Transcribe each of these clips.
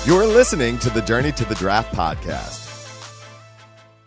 You're listening to the Journey to the Draft podcast.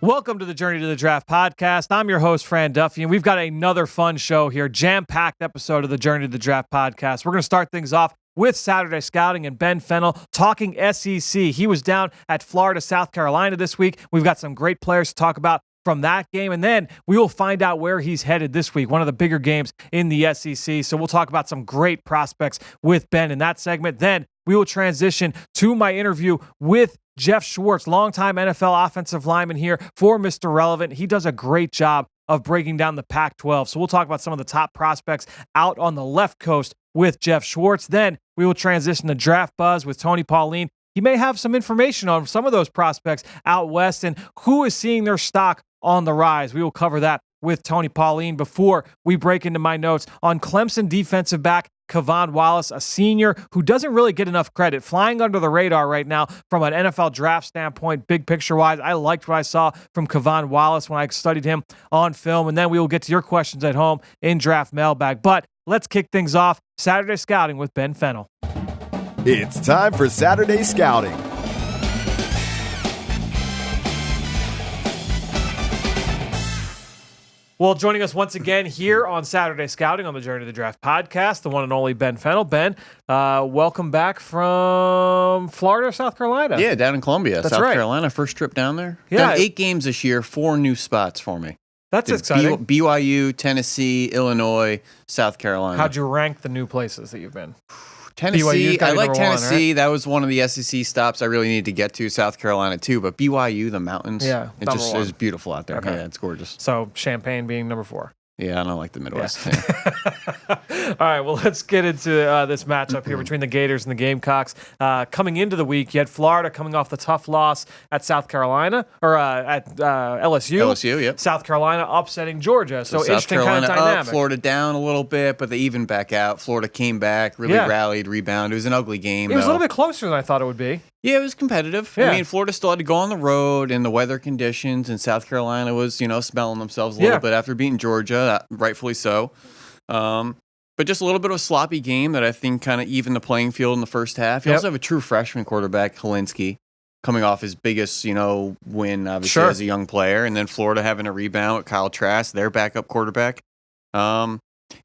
Welcome to the Journey to the Draft podcast. I'm your host, Fran Duffy, and we've got another fun show here, jam-packed episode of the Journey to the Draft podcast. We're going to start things off with Saturday Scouting and Ben Fennell talking SEC. He was down at Florida, South Carolina this week. We've got some great players to talk about from that game, and then we will find out where he's headed this week, one of the bigger games in the SEC. So we'll talk about some great prospects with Ben in that segment. Then we will transition to my interview with Geoff Schwartz, longtime NFL offensive lineman here for Mr. Relevant. He does a great job of breaking down the Pac-12. So we'll talk about some of the top prospects out on the left coast with Geoff Schwartz. Then we will transition to Draft Buzz with Tony Pauline. He may have some information on some of those prospects out west and who is seeing their stock on the rise. We will cover that with Tony Pauline before we break into my notes on Clemson defensive back K'Von Wallace, a senior who doesn't really get enough credit, flying under the radar right now from an NFL draft standpoint, big picture-wise. I liked what I saw from K'Von Wallace when I studied him on film, and then we will get to your questions at home in Draft Mailbag. But let's kick things off. Saturday Scouting with Ben Fennell. It's time for Saturday Scouting. Well, joining us once again here on Saturday Scouting on the Journey to the Draft podcast, the one and only Ben Fennell. Ben, welcome back from Florida, South Carolina. Yeah, down in Columbia, That's South right. Carolina. First trip down there. Yeah. Done 8 games this year, 4 new spots for me. That's Did exciting. BYU, Tennessee, Illinois, South Carolina. How'd you rank the new places that you've been? Tennessee, BYU's gotta I be like number one, Tennessee. That was one of the SEC stops I really needed to get to. South Carolina, too. But BYU, the mountains, Yeah, it number just one. is beautiful out there. Okay. Yeah, it's gorgeous. So Champaign being number 4. Yeah, I don't like the Midwest. Yeah. All right, well, let's get into this matchup here between the Gators and the Gamecocks. Coming into the week, you had Florida coming off the tough loss at South Carolina, or at LSU. LSU, yep. South Carolina upsetting Georgia. So South interesting Carolina kind of dynamic. up, Florida down a little bit, but they evened back out. Florida came back, really rallied, rebounded. It was an ugly game. It was a though. little bit closer than I thought it would be. Yeah, it was competitive. Yeah. I mean, Florida still had to go on the road in the weather conditions, and South Carolina was, smelling themselves a little bit after beating Georgia, rightfully so. But just a little bit of a sloppy game that I think kind of evened the playing field in the first half. You also have a true freshman quarterback, Helinski, coming off his biggest, win, obviously, as a young player. And then Florida having a rebound with Kyle Trask, their backup quarterback.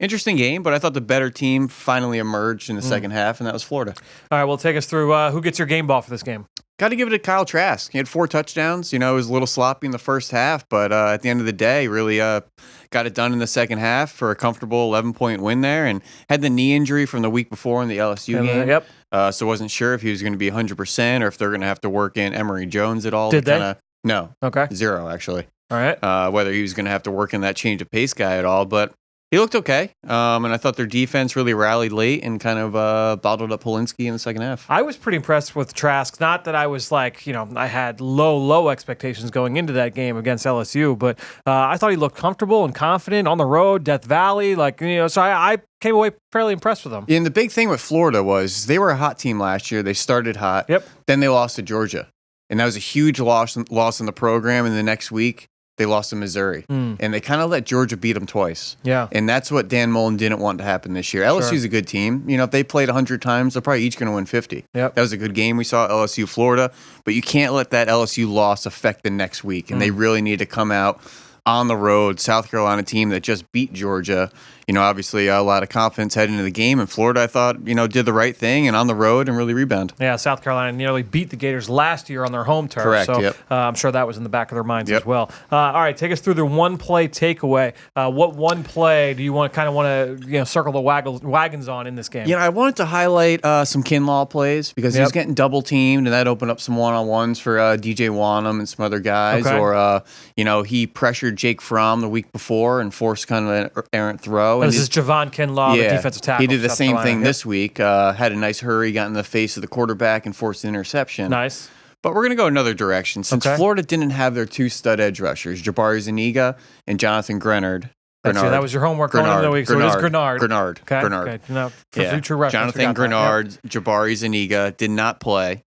Interesting game, but I thought the better team finally emerged in the second half, and that was Florida. All right, well, take us through who gets your game ball for this game. Got to give it to Kyle Trask. He had 4 touchdowns. It was a little sloppy in the first half, but at the end of the day, really got it done in the second half for a comfortable 11-point win there, and had the knee injury from the week before in the LSU game. So wasn't sure if he was going to be 100% or if they're going to have to work in Emory Jones at all. Did they? No. Okay. 0, actually. All right. Whether he was going to have to work in that change of pace guy at all, but he looked okay, and I thought their defense really rallied late and kind of bottled up Helinski in the second half. I was pretty impressed with Trask. Not that I was like, I had low expectations going into that game against LSU, but I thought he looked comfortable and confident on the road, Death Valley. So I came away fairly impressed with him. Yeah, and the big thing with Florida was they were a hot team last year. They started hot. Yep. Then they lost to Georgia, and that was a huge loss in the program. And the next week, they lost to Missouri, and they kind of let Georgia beat them twice. Yeah. And that's what Dan Mullen didn't want to happen this year. LSU's a good team. If they played 100 times, they're probably each going to win 50. Yep. That was a good game we saw, LSU, Florida, but you can't let that LSU loss affect the next week, and they really need to come out on the road. South Carolina team that just beat Georgia. Obviously a lot of confidence heading into the game. And Florida, I thought, did the right thing and on the road and really rebound. Yeah, South Carolina nearly beat the Gators last year on their home turf. Correct, So yep. I'm sure that was in the back of their minds as well. All right, take us through the one-play takeaway. What one play do you want to circle the wagons on in this game? I wanted to highlight some Kinlaw plays because he was getting double teamed, and that opened up some one-on-ones for DJ Wanham and some other guys. Okay. Or, he pressured Jake Fromm the week before and forced kind of an errant throw. And this is Javon Kinlaw, the defensive tackle. He did the South same Carolina. thing this week. Had a nice hurry, got in the face of the quarterback and forced an interception. Nice. But we're going to go another direction. Since Florida didn't have their 2 stud edge rushers, Jabari Zuniga and Jonathan Grenard. That was your homework going into the week. So it is Grenard. Grenard. Okay. Grenard. Okay. For future reference. Jonathan Grenard, Jabari Zuniga did not play.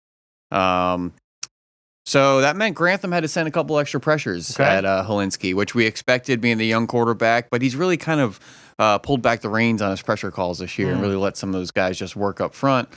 So that meant Grantham had to send a couple extra pressures at Helinski, which we expected being the young quarterback, but he's really kind of pulled back the reins on his pressure calls this year and really let some of those guys just work up front.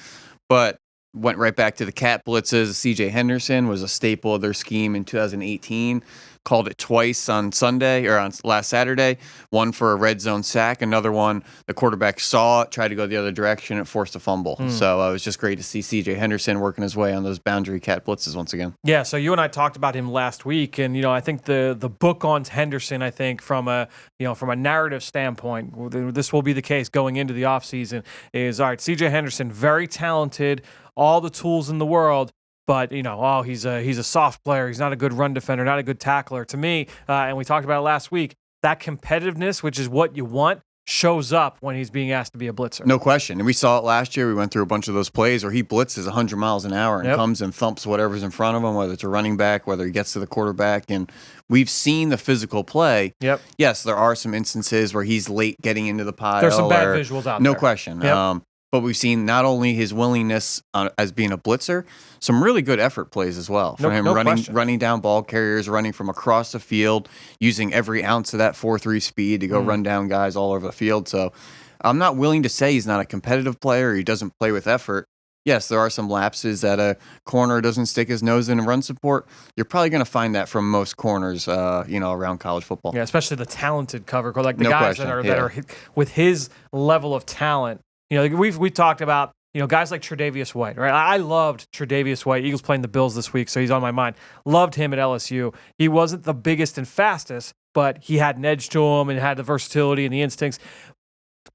But went right back to the cat blitzes. C.J. Henderson was a staple of their scheme in 2018. Called it twice on Sunday or on last Saturday. One for a red zone sack. Another one, the quarterback saw it, tried to go the other direction, and forced a fumble. So it was just great to see C.J. Henderson working his way on those boundary cat blitzes once again. Yeah, so you and I talked about him last week, and I think the book on Henderson, I think from a narrative standpoint, this will be the case going into the offseason, is all right, C.J. Henderson, very talented, all the tools in the world. But, he's a soft player. He's not a good run defender, not a good tackler. To me, and we talked about it last week, that competitiveness, which is what you want, shows up when he's being asked to be a blitzer. No question. And we saw it last year. We went through a bunch of those plays where he blitzes 100 miles an hour and comes and thumps whatever's in front of him, whether it's a running back, whether he gets to the quarterback. And we've seen the physical play. Yep. Yes, there are some instances where he's late getting into the pile. There's some bad visuals out there. No question. Yep. But we've seen not only his willingness as being a blitzer, some really good effort plays as well. For him running down ball carriers, running from across the field, using every ounce of that 4.3 speed to go run down guys all over the field. So I'm not willing to say he's not a competitive player. He doesn't play with effort. Yes, there are some lapses that a corner doesn't stick his nose in run support. You're probably going to find that from most corners, around college football. Yeah, especially the talented cover, like the guys that are with his level of talent. We talked about, guys like Tre'Davious White, right? I loved Tre'Davious White. Eagles playing the Bills this week, so he's on my mind. Loved him at LSU. He wasn't the biggest and fastest, but he had an edge to him and had the versatility and the instincts.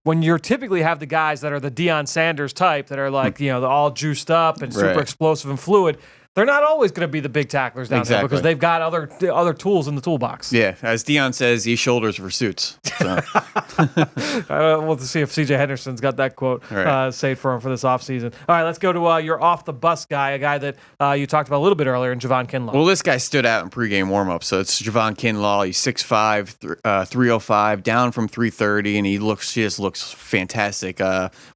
When you typically have the guys that are the Deion Sanders type that are like, they're all juiced up and super explosive and fluid, they're not always going to be the big tacklers down there because they've got other tools in the toolbox. Yeah, as Deion says, he shoulders for suits. So. We'll see if C.J. Henderson's got that quote saved for him for this offseason. All right, let's go to your off-the-bus guy, a guy that you talked about a little bit earlier, in Javon Kinlaw. Well, this guy stood out in pregame warm-up. So it's Javon Kinlaw. He's 6'5", 305, down from 330, and he just looks fantastic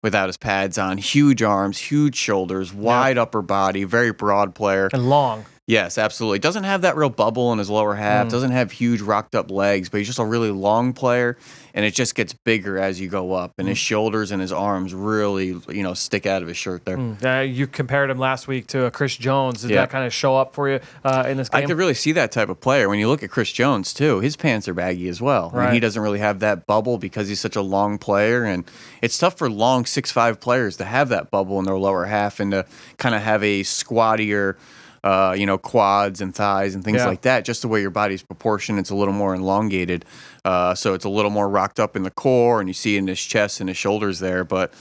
without his pads on. Huge arms, huge shoulders, wide upper body, very broad player. And long. Yes, absolutely. Doesn't have that real bubble in his lower half. Doesn't have huge rocked up legs, but he's just a really long player, and it just gets bigger as you go up. And his shoulders and his arms really, stick out of his shirt there. You compared him last week to Chris Jones. Did that kind of show up for you in this game? I could really see that type of player. When you look at Chris Jones, too, his pants are baggy as well. Right. I mean, he doesn't really have that bubble because he's such a long player, and it's tough for long 6'5" players to have that bubble in their lower half and to kind of have a squattier quads and thighs and things like that. Just the way your body's proportioned, it's a little more elongated. So it's a little more rocked up in the core, and you see in his chest and his shoulders there. But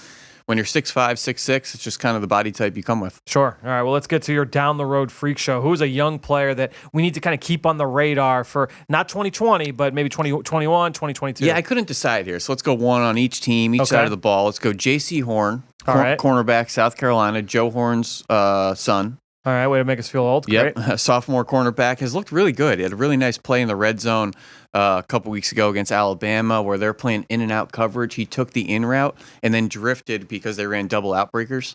when you're 6'5", 6'6", it's just kind of the body type you come with. Sure. All right, well, let's get to your down-the-road freak show. Who's a young player that we need to kind of keep on the radar for not 2020, but maybe 2021, 2022? Yeah, I couldn't decide here. So let's go one on each team, each side of the ball. Let's go J.C. Horn, cornerback, South Carolina, Joe Horn's son. All right, way to make us feel old. Yep, Great. Sophomore cornerback has looked really good. He had a really nice play in the red zone a couple weeks ago against Alabama where they're playing in and out coverage. He took the in route and then drifted because they ran double outbreakers.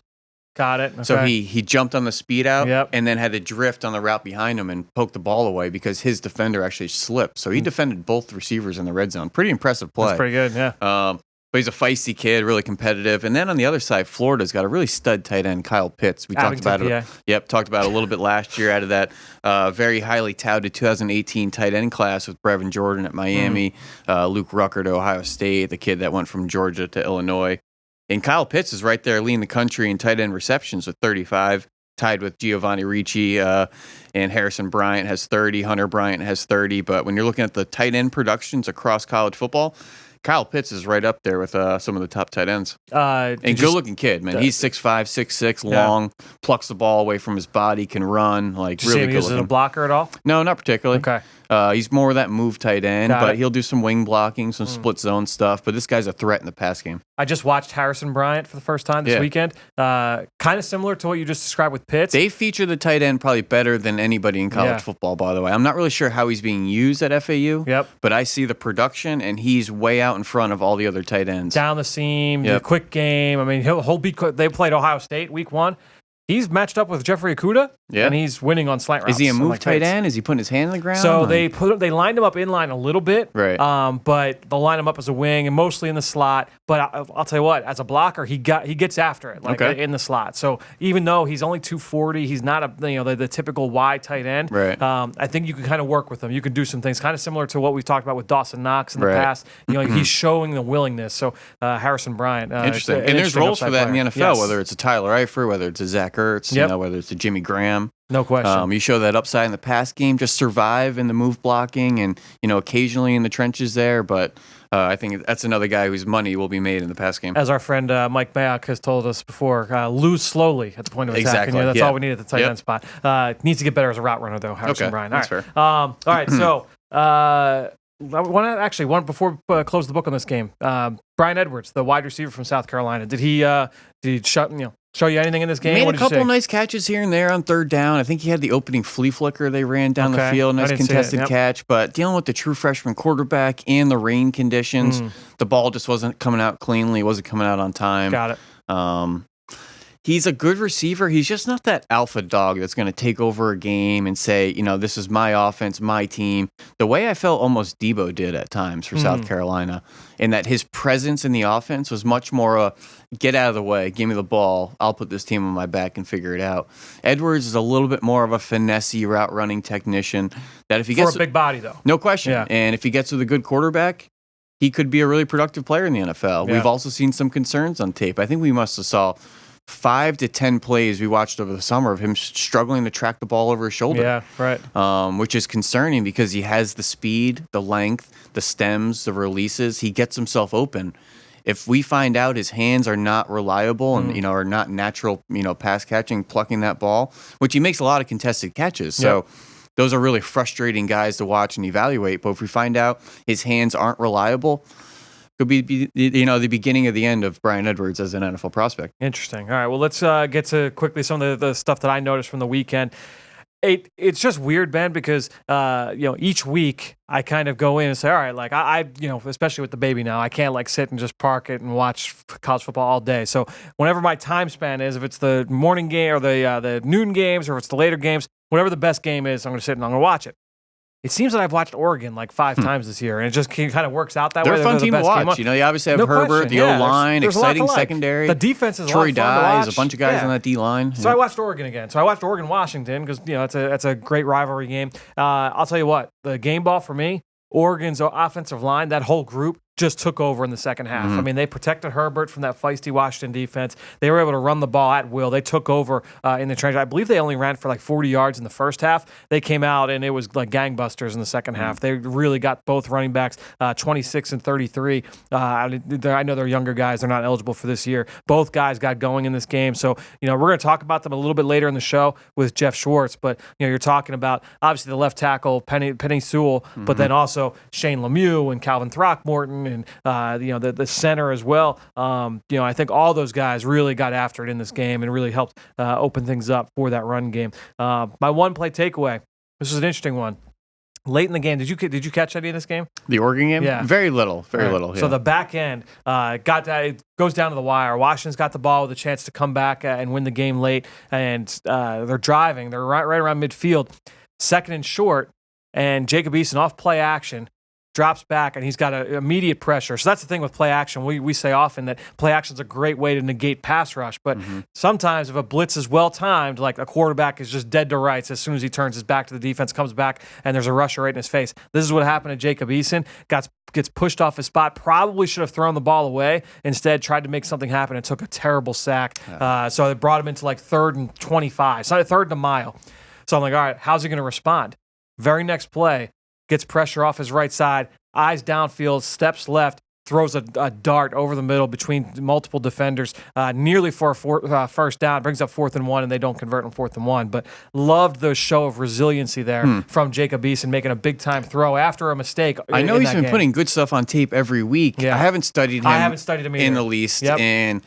Got it. Okay. So he jumped on the speed out and then had to drift on the route behind him and poke the ball away because his defender actually slipped. So he defended both receivers in the red zone. Pretty impressive play. That's pretty good, yeah. But he's a feisty kid, really competitive. And then on the other side, Florida's got a really stud tight end, Kyle Pitts. We talked about it. Talked about it a little bit last year out of that very highly touted 2018 tight end class with Brevin Jordan at Miami, Luke Rucker to Ohio State, the kid that went from Georgia to Illinois. And Kyle Pitts is right there leading the country in tight end receptions with 35, tied with Giovanni Ricci, and Harrison Bryant has 30, Hunter Bryant has 30. But when you're looking at the tight end productions across college football, Kyle Pitts is right up there with some of the top tight ends. And good-looking kid, man. He's 6'5", 6'6", long, plucks the ball away from his body, can run, like really good-looking. Is it a blocker at all? No, not particularly. Okay. He's more of that move tight end, but he'll do some wing blocking, some split zone stuff. But this guy's a threat in the pass game. I just watched Harrison Bryant for the first time this weekend. Kind of similar to what you just described with Pitts. They feature the tight end probably better than anybody in college football, by the way. I'm not really sure how he's being used at FAU, but I see the production, and he's way out in front of all the other tight ends. Down the seam, the quick game. I mean, he'll be quick. They played Ohio State week 1. He's matched up with Jeffrey Okudah, Yeah. and he's winning on slant routes. Is he a So, move like, tight it's- end? Is he putting his hand on the ground? So they lined him up in line a little bit, Right. But they'll line him up as a wing and mostly in the slot. But I'll tell you what, as a blocker, he gets after it in the slot. So even though he's only 240, he's not the typical wide tight end. Right. I think you can kind of work with him. You can do some things kind of similar to what we've talked about with Dawson Knox in the past. He's showing the willingness. So Harrison Bryant, interesting. And there's roles for that in the NFL, yes. whether it's a Tyler Eifert, whether it's a Zach Ertz, whether it's a Jimmy Graham. No question. You show that upside in the pass game, just survive in the move blocking and, occasionally in the trenches there. But I think that's another guy whose money will be made in the pass game. As our friend Mike Mayock has told us before, lose slowly at the point of attack. Exactly. And, that's all we need at the tight end spot. Needs to get better as a route runner, though, Harrison Bryant. That's fair. All right, so I want before we close the book on this game, Brian Edwards, the wide receiver from South Carolina, did he show you anything in this game? Made a couple nice catches here and there on third down. I think he had the opening flea flicker they ran down the field. Nice contested catch. But dealing with the true freshman quarterback and the rain conditions, the ball just wasn't coming out cleanly. It wasn't coming out on time. Got it. He's a good receiver. He's just not that alpha dog that's going to take over a game and say, this is my offense, my team. The way I felt almost Debo did at times for South Carolina, in that his presence in the offense was much more a get out of the way, give me the ball, I'll put this team on my back and figure it out. Edwards is a little bit more of a finessey route running technician that if he gets for a big body though, no question, yeah. And if he gets with a good quarterback, he could be a really productive player in the NFL. Yeah. We've also seen some concerns on tape. I think we must have saw 5 to 10 plays we watched over the summer of him struggling to track the ball over his shoulder. Yeah, right. Which is concerning because he has the speed, the length, the stems, the releases. He gets himself open. If we find out his hands are not reliable and are not natural, pass catching, plucking that ball, which he makes a lot of contested catches. So those are really frustrating guys to watch and evaluate. But if we find out his hands aren't reliable, could be the beginning of the end of Brian Edwards as an NFL prospect. Interesting. All right, well, let's get to quickly some of the stuff that I noticed from the weekend. It's just weird, Ben, because each week I kind of go in and say, all right, like I especially with the baby now, I can't like sit and just park it and watch college football all day. So whenever my time span is, if it's the morning game or the noon games or if it's the later games, whatever the best game is, I'm going to sit and I'm going to watch it. It seems that I've watched Oregon like 5 times this year, and it just kind of works out that way. They're a fun team to watch. You obviously have Herbert, the O-line, exciting secondary. The defense is Troy a lot of fun to watch. a bunch of guys on that D-line. So I watched Oregon again. So I watched Oregon-Washington because it's a great rivalry game. I'll tell you what, the game ball for me, Oregon's offensive line, that whole group just took over in the second half. I mean, they protected Herbert from that feisty Washington defense. They were able to run the ball at will. They took over in the trench. I believe they only ran for like 40 yards in the first half. They came out and it was like gangbusters in the second half. They really got both running backs 26 and 33. I know they're younger guys. They're not eligible for this year. Both guys got going in this game. So, we're going to talk about them a little bit later in the show with Geoff Schwartz. But, you're talking about obviously the left tackle, Penny Sewell, but then also Shane Lemieux and Calvin Throckmorton and the center as well. I think all those guys really got after it in this game and really helped open things up for that run game. My one play takeaway. This was an interesting one. Late in the game, did you catch any of this game? The Oregon game? Yeah. Very little. Yeah. So the back end it goes down to the wire. Washington's got the ball with a chance to come back and win the game late, and they're driving. They're right around midfield, second and short, and Jacob Eason off play action drops back, and he's got immediate pressure. So that's the thing with play action. We say often that play action is a great way to negate pass rush, but sometimes if a blitz is well-timed, like a quarterback is just dead to rights as soon as he turns his back to the defense, comes back, and there's a rusher right in his face. This is what happened to Jacob Eason. Gets pushed off his spot, probably should have thrown the ball away. Instead, tried to make something happen and took a terrible sack. So it brought him into like 3rd and 25, so 3rd and a mile. So I'm like, all right, how's he going to respond? Very next play, gets pressure off his right side, eyes downfield, steps left, throws a dart over the middle between multiple defenders, nearly for a first down, brings up 4th and 1, and they don't convert on 4th and 1. But loved the show of resiliency there from Jacob Eason, making a big-time throw after a mistake. I know he's been putting good stuff on tape every week. Yeah. I haven't studied him either. In the least. Yep. And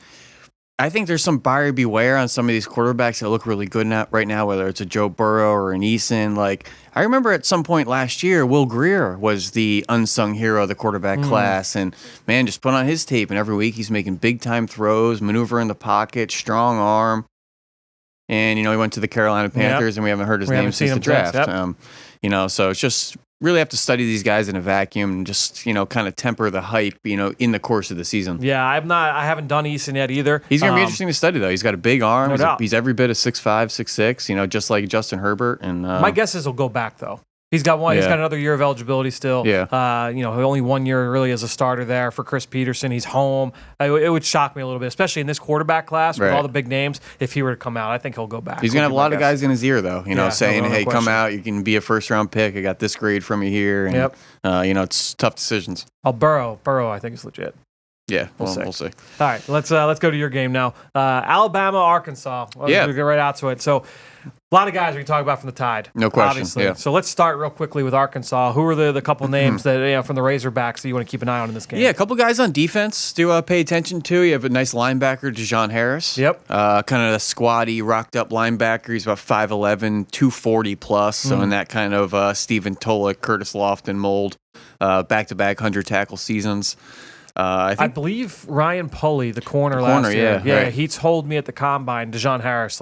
I think there's some buyer beware on some of these quarterbacks that look really good right now, whether it's a Joe Burrow or an Eason. Like, I remember at some point last year, Will Grier was the unsung hero of the quarterback class. And, man, just put on his tape, and every week he's making big-time throws, maneuver in the pocket, strong arm. and he went to the Carolina Panthers, and we haven't heard his name since the draft. So it's just really have to study these guys in a vacuum and just kind of temper the hype in the course of the season. Yeah, I haven't done Eason yet either. He's gonna be interesting to study though. He's got a big arm. No he's every bit of 6'5", 6'6", just like Justin Herbert. And my guess is he'll go back though. He's got one. Yeah. He's got another year of eligibility still. Yeah. Only 1 year really as a starter there for Chris Peterson. He's home. It would shock me a little bit, especially in this quarterback class with all the big names. If he were to come out, I think he'll go back. He's gonna have a lot of guys in his ear though. Saying, "Hey, come out. You can be a first-round pick. I got this grade from you here." And, it's tough decisions. Burrow, I think is legit. Yeah, we'll see. All right, let's go to your game now. Alabama, Arkansas. We'll get right out to it. So, a lot of guys we talk about from the Tide. No question. Obviously. Yeah. So let's start real quickly with Arkansas. Who are the couple names that from the Razorbacks that you want to keep an eye on in this game? Yeah, a couple guys on defense to pay attention to. You have a nice linebacker, Dejon Harris. Yep. Kind of a squatty, rocked up linebacker. He's about 5'11", 240 plus. So in that kind of Stephen Tolick, Curtis Lofton mold, back-to-back 100 tackle seasons. I believe Ryan Pulley, the corner last year. Yeah, right. He told me at the combine, Dejon Harris,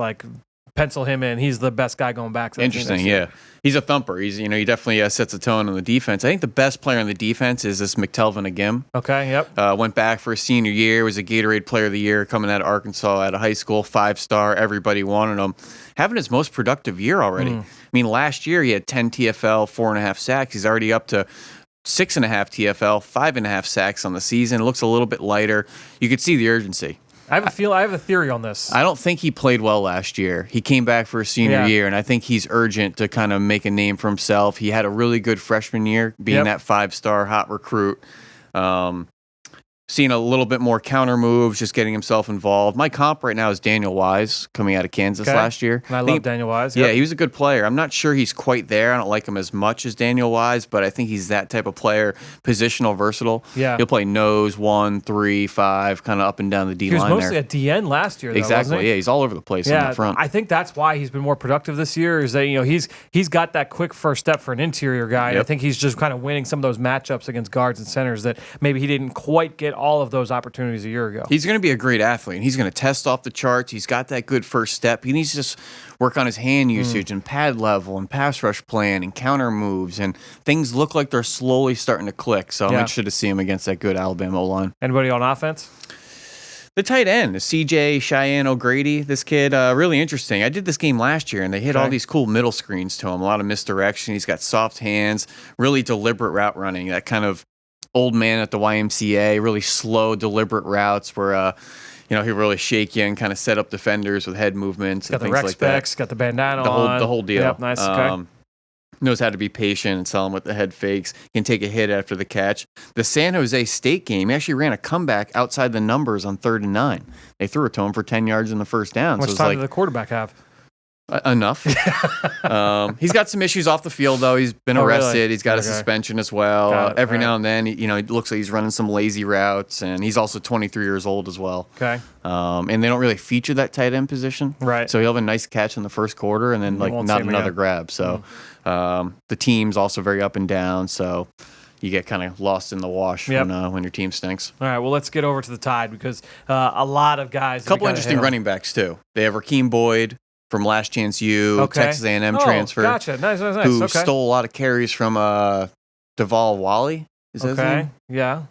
pencil him in. He's the best guy going back to the Interesting, yeah. He's a thumper. He's he definitely sets a tone on the defense. I think the best player on the defense is this McTelvin Agim. Okay, yep. Went back for his senior year. Was a Gatorade Player of the Year coming out of Arkansas out of high school. 5-star. Everybody wanted him. Having his most productive year already. I mean, last year he had 10 TFL, 4.5 sacks. He's already up to 6.5 TFL, 5.5 sacks on the season. It looks a little bit lighter. You could see the urgency. I have a theory on this. I don't think he played well last year. He came back for his senior year, and I think he's urgent to kind of make a name for himself. He had a really good freshman year, being that 5-star hot recruit. Seeing a little bit more counter moves, just getting himself involved. My comp right now is Daniel Wise coming out of Kansas last year. And I love Daniel Wise. Yep. Yeah, he was a good player. I'm not sure he's quite there. I don't like him as much as Daniel Wise, but I think he's that type of player, positional, versatile. Yeah. He'll play nose, 1, 3, 5, kind of up and down the D line there. He was mostly at DN last year, though, exactly. wasn't he? Yeah, he's all over the place on the front. I think that's why he's been more productive this year. Is that he's got that quick first step for an interior guy. Yep. I think he's just kind of winning some of those matchups against guards and centers that maybe he didn't quite get all of those opportunities a year ago. He's going to be a great athlete, and he's going to test off the charts. He's got that good first step. He needs to just work on his hand usage and pad level and pass rush plan and counter moves, and things look like they're slowly starting to click. So I'm interested to see him against that good Alabama O-line. Anybody on offense? The tight end, CJ Cheyenne O'Grady, this kid, really interesting. I did this game last year, and they hit all these cool middle screens to him, a lot of misdirection. He's got soft hands, really deliberate route running, that kind of old man at the YMCA, really slow, deliberate routes where, he really shake you and kind of set up defenders with head movements and things like that. Got the rec specs, got the bandana on. The whole deal. Yep, nice. Okay. Knows how to be patient and sell him with the head fakes. Can take a hit after the catch. The San Jose State game, he actually ran a comeback outside the numbers on 3rd and 9. They threw it to him for 10 yards in the first down. How much time did the quarterback have? Enough. He's got some issues off the field, though. He's been arrested. Really? He's got a suspension as well. Every now and then, it looks like he's running some lazy routes, and he's also 23 years old as well. Okay. And they don't really feature that tight end position. Right. So he'll have a nice catch in the first quarter, and then not another grab. So the team's also very up and down. So you get kind of lost in the wash when your team stinks. All right, well, let's get over to the Tide because a lot of guys. A couple interesting running backs, too. They have Rakeem Boyd from Last Chance U, Texas A&M transfer. Gotcha. Nice. Who stole a lot of carries from Deval Wally. Is that his name? Yeah.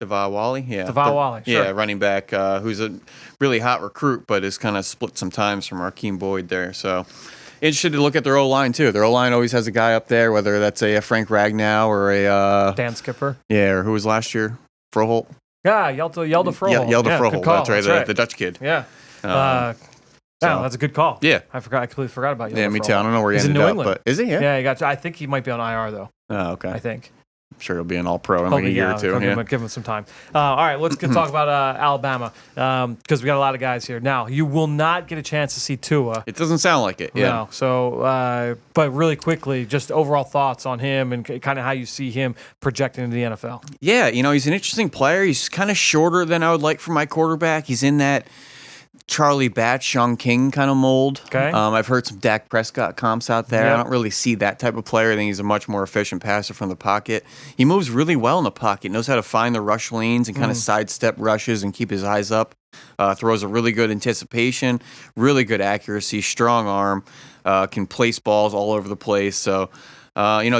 Deval Wally? Yeah. Deval Wally, sure. Yeah, running back who's a really hot recruit, but is kind of split some times from Rakeem Boyd there. So interested to look at their O-line, too. Their O-line always has a guy up there, whether that's a Frank Ragnow or a... Dan Skipper. Yeah, or who was last year? Froholt? Yeah, Yelda Froholt. Yelda Froholt. That's right. The Dutch kid. Yeah. That's a good call. Yeah. I completely forgot about you. Yeah, me too. I don't know where he ended in New up, England. but is he? Yeah. Yeah, he got. I think he might be on IR though. Oh, okay. I think. I'm sure he'll be an All-Pro in like a year or two. Give him some time. All right, let's talk about Alabama because we got a lot of guys here. Now, you will not get a chance to see Tua. It doesn't sound like it. Yeah. No. So, but really quickly, just overall thoughts on him and kind of how you see him projecting into the NFL. Yeah, he's an interesting player. He's kind of shorter than I would like for my quarterback. He's in that Charlie Batch, Sean King kind of mold. Okay. I've heard some Dak Prescott comps out there. Yep. I don't really see that type of player. I think he's a much more efficient passer from the pocket. He moves really well in the pocket, knows how to find the rush lanes and kind of sidestep rushes and keep his eyes up. Throws a really good anticipation, really good accuracy, strong arm, can place balls all over the place. So,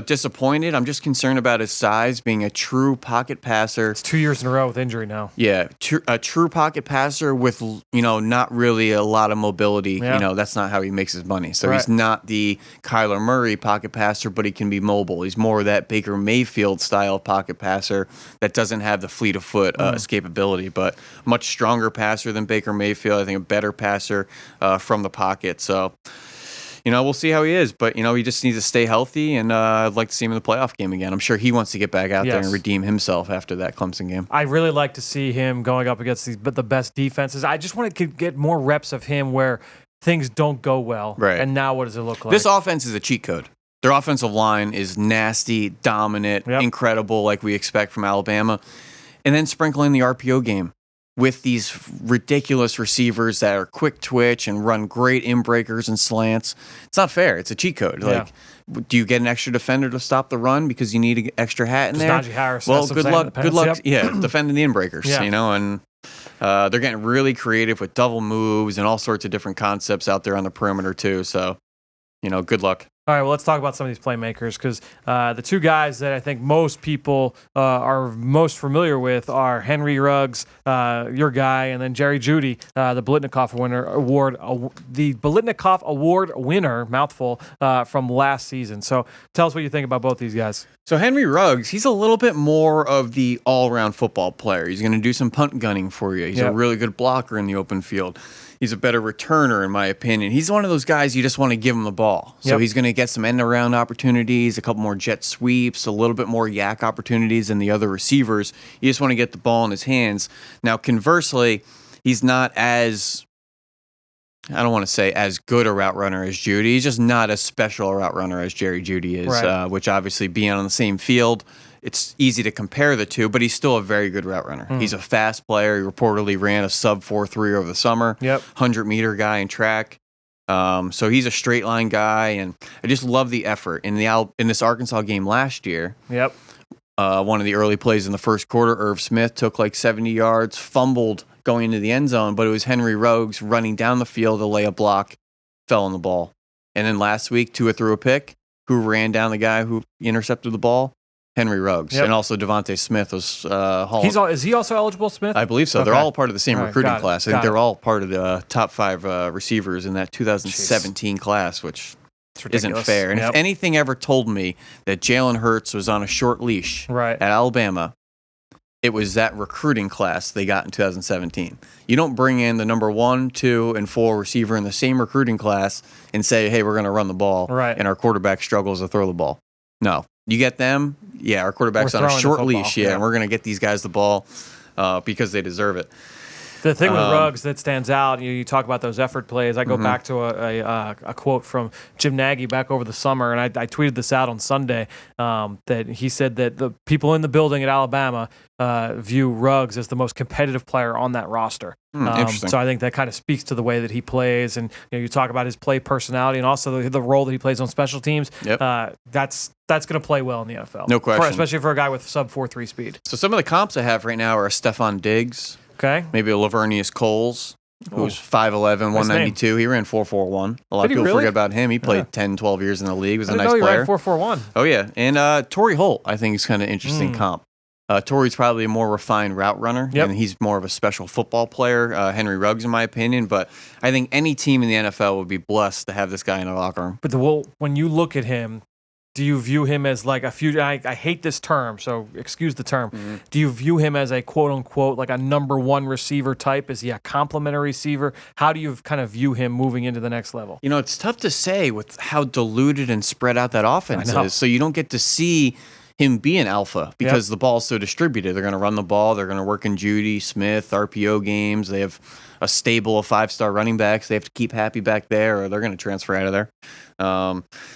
disappointed. I'm just concerned about his size, being a true pocket passer. It's 2 years in a row with injury now. Yeah, a true pocket passer with, not really a lot of mobility. Yeah. That's not how he makes his money. So Right. he's not the Kyler Murray pocket passer, but he can be mobile. He's more of that Baker Mayfield style of pocket passer that doesn't have the fleet of foot escapability, but much stronger passer than Baker Mayfield. I think a better passer from the pocket. So, we'll see how he is, but, he just needs to stay healthy, and I'd like to see him in the playoff game again. I'm sure he wants to get back out there and redeem himself after that Clemson game. I really like to see him going up against the best defenses. I just want to get more reps of him where things don't go well. Right. And now what does it look like? This offense is a cheat code. Their offensive line is nasty, dominant, incredible, like we expect from Alabama. And then sprinkling the RPO game with these ridiculous receivers that are quick twitch and run great in-breakers and slants. It's not fair. It's a cheat code. Yeah. Do you get an extra defender to stop the run because you need an extra hat in there? Najee Harris. Well, good luck. Good luck. Yep. Defending the in-breakers. Yeah. And they're getting really creative with double moves and all sorts of different concepts out there on the perimeter too. So, good luck. All right, well, let's talk about some of these playmakers because the two guys that I think most people are most familiar with are Henry Ruggs, your guy, and then Jerry Jeudy, the Biletnikoff Award winner, mouthful, from last season. So tell us what you think about both these guys. So Henry Ruggs, he's a little bit more of the all-around football player. He's going to do some punt gunning for you. He's a really good blocker in the open field. He's a better returner, in my opinion. He's one of those guys you just want to give him the ball. So he's going to get some end-around opportunities, a couple more jet sweeps, a little bit more yak opportunities than the other receivers. You just want to get the ball in his hands. Now, conversely, he's not as, I don't want to say as good a route runner as Jeudy. He's just not as special a route runner as Jerry Jeudy is, right. Which obviously being on the same field, it's easy to compare the two, but he's still a very good route runner. He's a fast player. He reportedly ran a sub 4.3 over the summer. 100-meter guy in track. So he's a straight line guy, and I just love the effort. In this Arkansas game last year, one of the early plays in the first quarter, Irv Smith took like 70 yards, fumbled going into the end zone, but it was Henry Ruggs running down the field to lay a block, fell on the ball. And then last week, Tua threw a pick. Who ran down the guy who intercepted the ball? Henry Ruggs. And also Devontae Smith was Is he also eligible, Smith? I believe so. Okay. They're all part of the same recruiting got it, class. I think they're all part of the top 5 receivers in that 2017 class, which isn't fair. And if anything ever told me that Jalen Hurts was on a short leash at Alabama, it was that recruiting class they got in 2017. You don't bring in the number 1, 2, and 4 receiver in the same recruiting class and say, hey, we're going to run the ball, and our quarterback struggles to throw the ball. No. You get them, our quarterback's on a short leash, and we're going to get these guys the ball because they deserve it. The thing with Ruggs that stands out, you talk about those effort plays. I go back to a quote from Jim Nagy back over the summer, and I tweeted this out on Sunday, that he said that the people in the building at Alabama view Ruggs as the most competitive player on that roster. Interesting. So I think that kind of speaks to the way that he plays, and you talk about his play personality and also the role that he plays on special teams. That's going to play well in the NFL. No question. Especially for a guy with sub 4.3 speed. So some of the comps I have right now are Stephon Diggs. Okay. Maybe a Lavernius Coles, who's 5'11", 192. He ran 4.41. A lot of people forget about him. He played 10, 12 years in the league. Was a nice player. He ran 4.41. Oh, yeah. And Torrey Holt, I think, is kind of interesting comp. Torrey's probably a more refined route runner, and he's more of a special football player. Henry Ruggs, in my opinion. But I think any team in the NFL would be blessed to have this guy in their locker room. But when you look at him, do you view him as like a future? I hate this term, so excuse the term. Do you view him as a quote unquote like a number 1 receiver type? Is he a complementary receiver? How do you kind of view him moving into the next level? It's tough to say with how diluted and spread out that offense is. So you don't get to see him be an alpha because the ball's so distributed. They're going to run the ball. They're going to work in Jeudy, Smith, RPO games. They have a stable of 5-star running backs. They have to keep Happy back there or they're going to transfer out of there.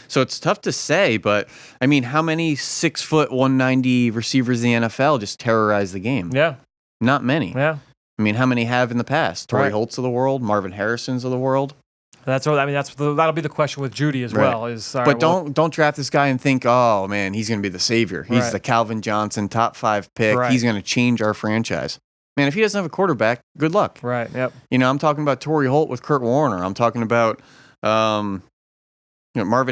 So it's tough to say, but I mean, how many 6 foot 190 receivers in the NFL just terrorize the game? Yeah. Not many. Yeah. I mean, how many have in the past? Torrey Holtz of the world, Marvin Harrison's of the world. That'll be the question with Jeudy as well. Don't draft this guy and think, oh man, he's going to be the savior. He's the Calvin Johnson top 5 pick. He's going to change our franchise. Man, if he doesn't have a quarterback, good luck. Right. Yep. I'm talking about Torrey Holt with Kurt Warner. I'm talking about Marvin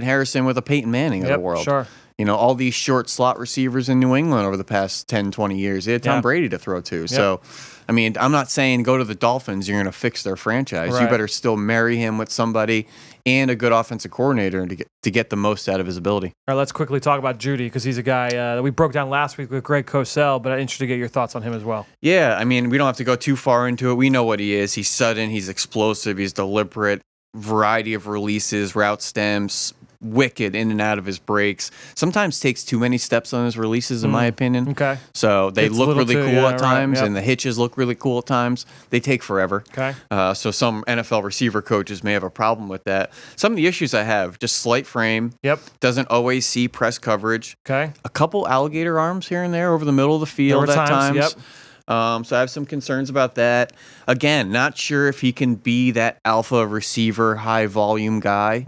Harrison with a Peyton Manning of the world. Sure. All these short slot receivers in New England over the past 10, 20 years. They had Tom Brady to throw to. Yep. So, I'm not saying go to the Dolphins, you're going to fix their franchise. Right. You better still marry him with somebody and a good offensive coordinator to get the most out of his ability. All right, let's quickly talk about Jeudy, because he's a guy that we broke down last week with Greg Cosell, but I'm interested to get your thoughts on him as well. Yeah, we don't have to go too far into it. We know what he is. He's sudden, he's explosive, he's deliberate, variety of releases, route stems, wicked in and out of his breaks. Sometimes takes too many steps on his releases, in my opinion. Okay. So they look really cool at times, right, and the hitches look really cool at times. They take forever. Okay. So some NFL receiver coaches may have a problem with that. Some of the issues I have, just slight frame. Yep. Doesn't always see press coverage. Okay. A couple alligator arms here and there over the middle of the field at times. Yep. So I have some concerns about that. Again, not sure if he can be that alpha receiver, high volume guy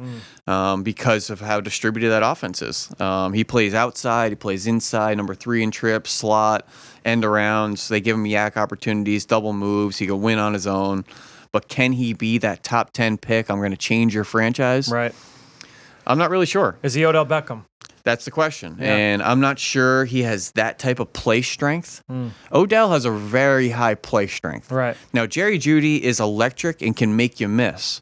because of how distributed that offense is. He plays outside, he plays inside, number 3 in trips, slot, end arounds. They give him yak opportunities, double moves. He can win on his own. But can he be that top 10 pick? I'm going to change your franchise. Right. I'm not really sure. Is he Odell Beckham? That's the question. Yeah. And I'm not sure he has that type of play strength. Odell has a very high play strength. Right. Now, Jerry Jeudy is electric and can make you miss.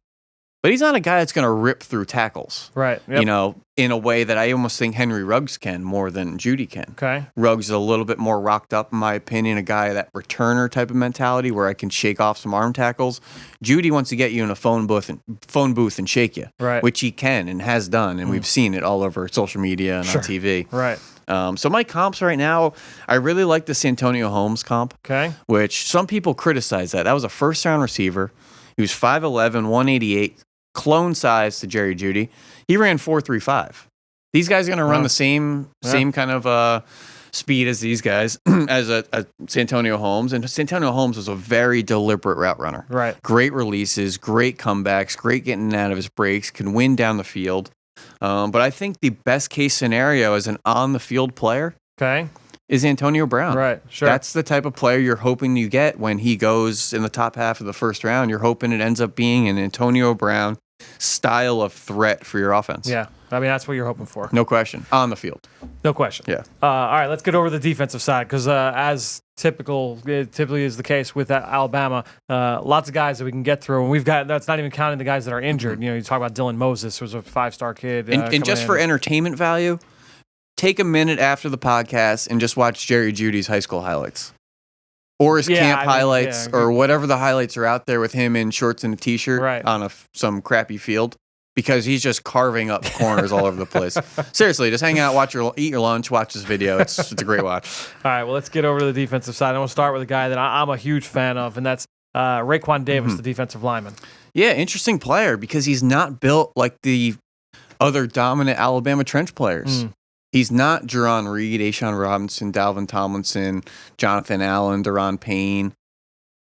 But he's not a guy that's going to rip through tackles. Right. Yep. In a way that I almost think Henry Ruggs can more than Jeudy can. Okay. Ruggs is a little bit more rocked up, in my opinion, a guy that returner type of mentality where I can shake off some arm tackles. Jeudy wants to get you in a phone booth and shake you, right, which he can and has done, and we've seen it all over social media and on TV. Right. So my comps right now, I really like the Santonio Holmes comp, which some people criticize that. That was a first-round receiver. He was 5'11", 188, clone size to Jerry Jeudy. He ran 4.35. These guys are going to run the same kind of speed as these guys, as a Santonio Holmes. And Santonio Holmes was a very deliberate route runner. Right. Great releases, great comebacks, great getting out of his breaks, can win down the field. But I think the best case scenario as an on-the-field player is Antonio Brown. Right, sure. That's the type of player you're hoping you get when he goes in the top half of the first round. You're hoping it ends up being an Antonio Brown style of threat for your offense. Yeah, that's what you're hoping for. No question. On the field. No question. Yeah. All right, let's get over to the defensive side, because as typically is the case with Alabama, lots of guys that we can get through, and we've got, that's not even counting the guys that are injured. You talk about Dylan Moses, who was a 5-star kid. And just for entertainment value, take a minute after the podcast and just watch Jerry Jeudy's high school highlights. Or his camp highlights, or whatever the highlights are out there with him in shorts and a T-shirt on some crappy field, because he's just carving up corners all over the place. Seriously, just hang out, eat your lunch, watch this video. It's a great watch. All right, well, let's get over to the defensive side. I want to start with a guy that I'm a huge fan of, and that's Raekwon Davis, the defensive lineman. Yeah, interesting player, because he's not built like the other dominant Alabama trench players. He's not Jerron Reed, Ashawn Robinson, Dalvin Tomlinson, Jonathan Allen, Daron Payne.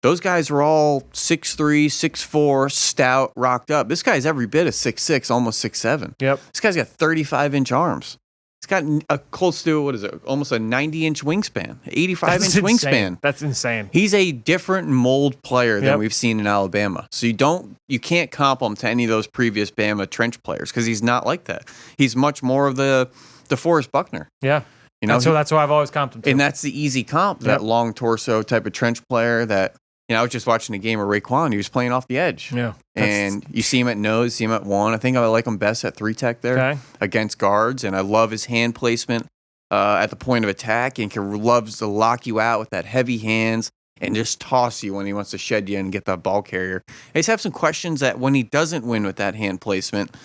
Those guys were all 6'3", 6'4", stout, rocked up. This guy's every bit of 6'6", almost 6'7". Yep. This guy's got 35-inch arms. He's got a close to, almost a 90-inch wingspan, 85-inch wingspan. That's insane. He's a different mold player than we've seen in Alabama. So you can't comp him to any of those previous Bama trench players, because he's not like that. He's much more of the Forrest Buckner. Yeah. That's who I've always comped him to. And that's the easy comp, that long torso type of trench player that, I was just watching a game of Raekwon. He was playing off the edge. Yeah. And you see him at nose, see him at 1. I think I like him best at 3-tech there against guards. And I love his hand placement at the point of attack, and loves to lock you out with that heavy hands and just toss you when he wants to shed you and get that ball carrier. I just have some questions that when he doesn't win with that hand placement,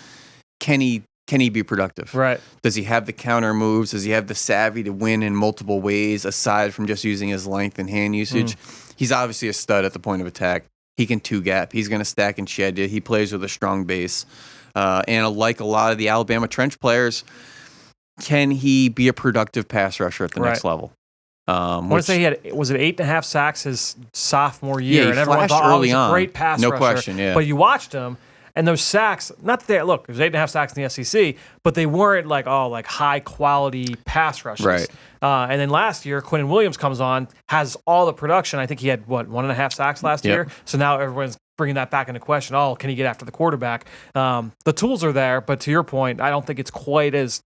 can he be productive? Right. Does he have the counter moves? Does he have the savvy to win in multiple ways aside from just using his length and hand usage? He's obviously a stud at the point of attack. He can 2-gap. He's going to stack and shed you. He plays with a strong base. And like a lot of the Alabama trench players, can he be a productive pass rusher at the next level? I want to say he had, was it 8.5 sacks his sophomore year? Yeah, he flashed early on. Great pass rusher. No question, yeah. But you watched him, And those sacks, not that they, look, there's 8.5 sacks in the SEC, but they weren't like high quality pass rushes. Right. And then last year, Quinnen Williams comes on, has all the production. I think he had 1.5 sacks last year. So now everyone's bringing that back into question. Oh, can he get after the quarterback? The tools are there, but to your point, I don't think it's quite as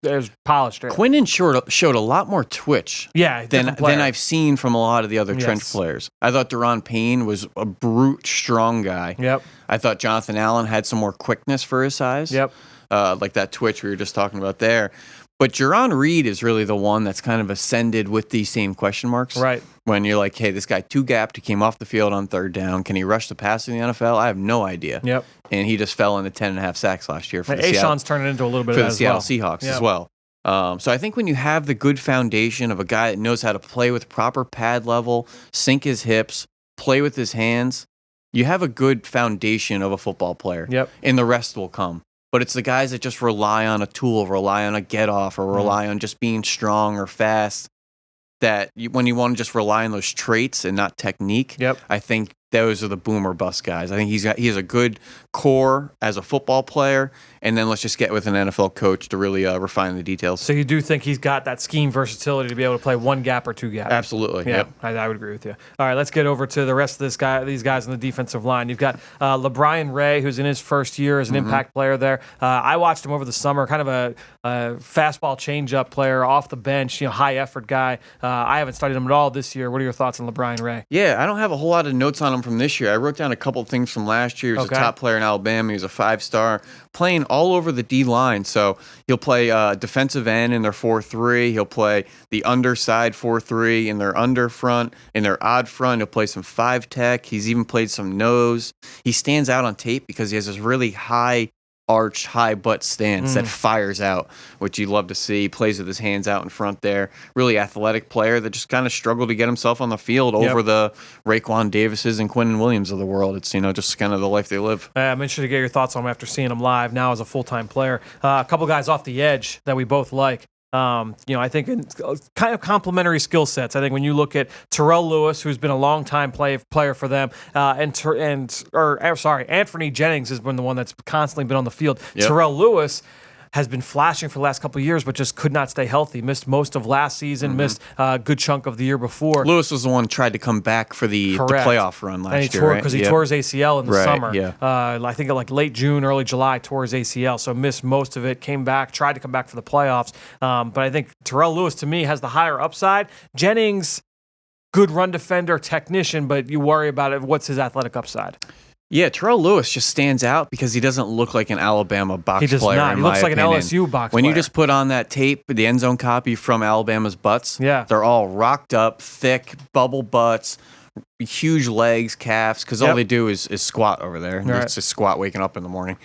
polished. Quinnen showed a lot more twitch than I've seen from a lot of the other trench players. I thought Deron Payne was a brute strong guy. Yep. I thought Jonathan Allen had some more quickness for his size. Yep. Like that twitch we were just talking about there. But Jaron Reed is really the one that's kind of ascended with these same question marks. Right. When you're like, hey, this guy two-gapped, he came off the field on third down. Can he rush the pass in the NFL? I have no idea. Yep. And he just fell into 10.5 sacks last year for the Ashawn's turning into a little bit for of that the Seattle as well. Seahawks as well. So I think when you have the good foundation of a guy that knows how to play with proper pad level, sink his hips, play with his hands, you have a good foundation of a football player. Yep. And the rest will come. But it's the guys that just rely on a tool, rely on a get-off, or rely on just being strong or fast, that when you want to just rely on those traits and not technique, I think those are the boom or bust guys. I think he has a good core as a football player, and then let's just get with an NFL coach to really refine the details. So you do think he's got that scheme versatility to be able to play one gap or two gap? Absolutely. Yeah, I would agree with you. All right, let's get over to the rest of these guys on the defensive line. You've got LeBrian Ray, who's in his first year as an impact player there. I watched him over the summer, kind of a fastball changeup player off the bench, high effort guy. I haven't studied him at all this year. What are your thoughts on LeBrian Ray? Yeah, I don't have a whole lot of notes on him from this year. I wrote down a couple of things from last year. He was a top player in Alabama. He was a 5-star, playing all over the D-line. So he'll play defensive end in their 4-3. He'll play the underside 4-3 in their under front, in their odd front. He'll play some 5-tech. He's even played some nose. He stands out on tape because he has this really high arch, high butt stance that fires out, which you love to see. He plays with his hands out in front there. Really athletic player that just kind of struggled to get himself on the field over the Raekwon Davises and Quinnen Williams of the world. It's, just kind of the life they live. I'm interested to get your thoughts on him after seeing him live now as a full-time player. A couple guys off the edge that we both like. I think kind of complementary skill sets. I think when you look at Terrell Lewis, who's been a long-time player for them, Anthony Jennings has been the one that's constantly been on the field. Yep. Terrell Lewis has been flashing for the last couple of years, but just could not stay healthy. Missed most of last season, missed a good chunk of the year before. Lewis was the one who tried to come back for the playoff run last year, right? Because he tore his ACL in the summer. Yeah. I think like late June, early July, tore his ACL, so missed most of it, came back, tried to come back for the playoffs. But I think Terrell Lewis, to me, has the higher upside. Jennings, good run defender, technician, but you worry about it. What's his athletic upside? Yeah, Terrell Lewis just stands out because he doesn't look like an Alabama box player. He does not. He looks like an LSU box player. When you just put on that tape, the end zone copy from Alabama's butts, they're all rocked up, thick, bubble butts, huge legs, calves, because all they do is squat over there. Right. It's just squat waking up in the morning.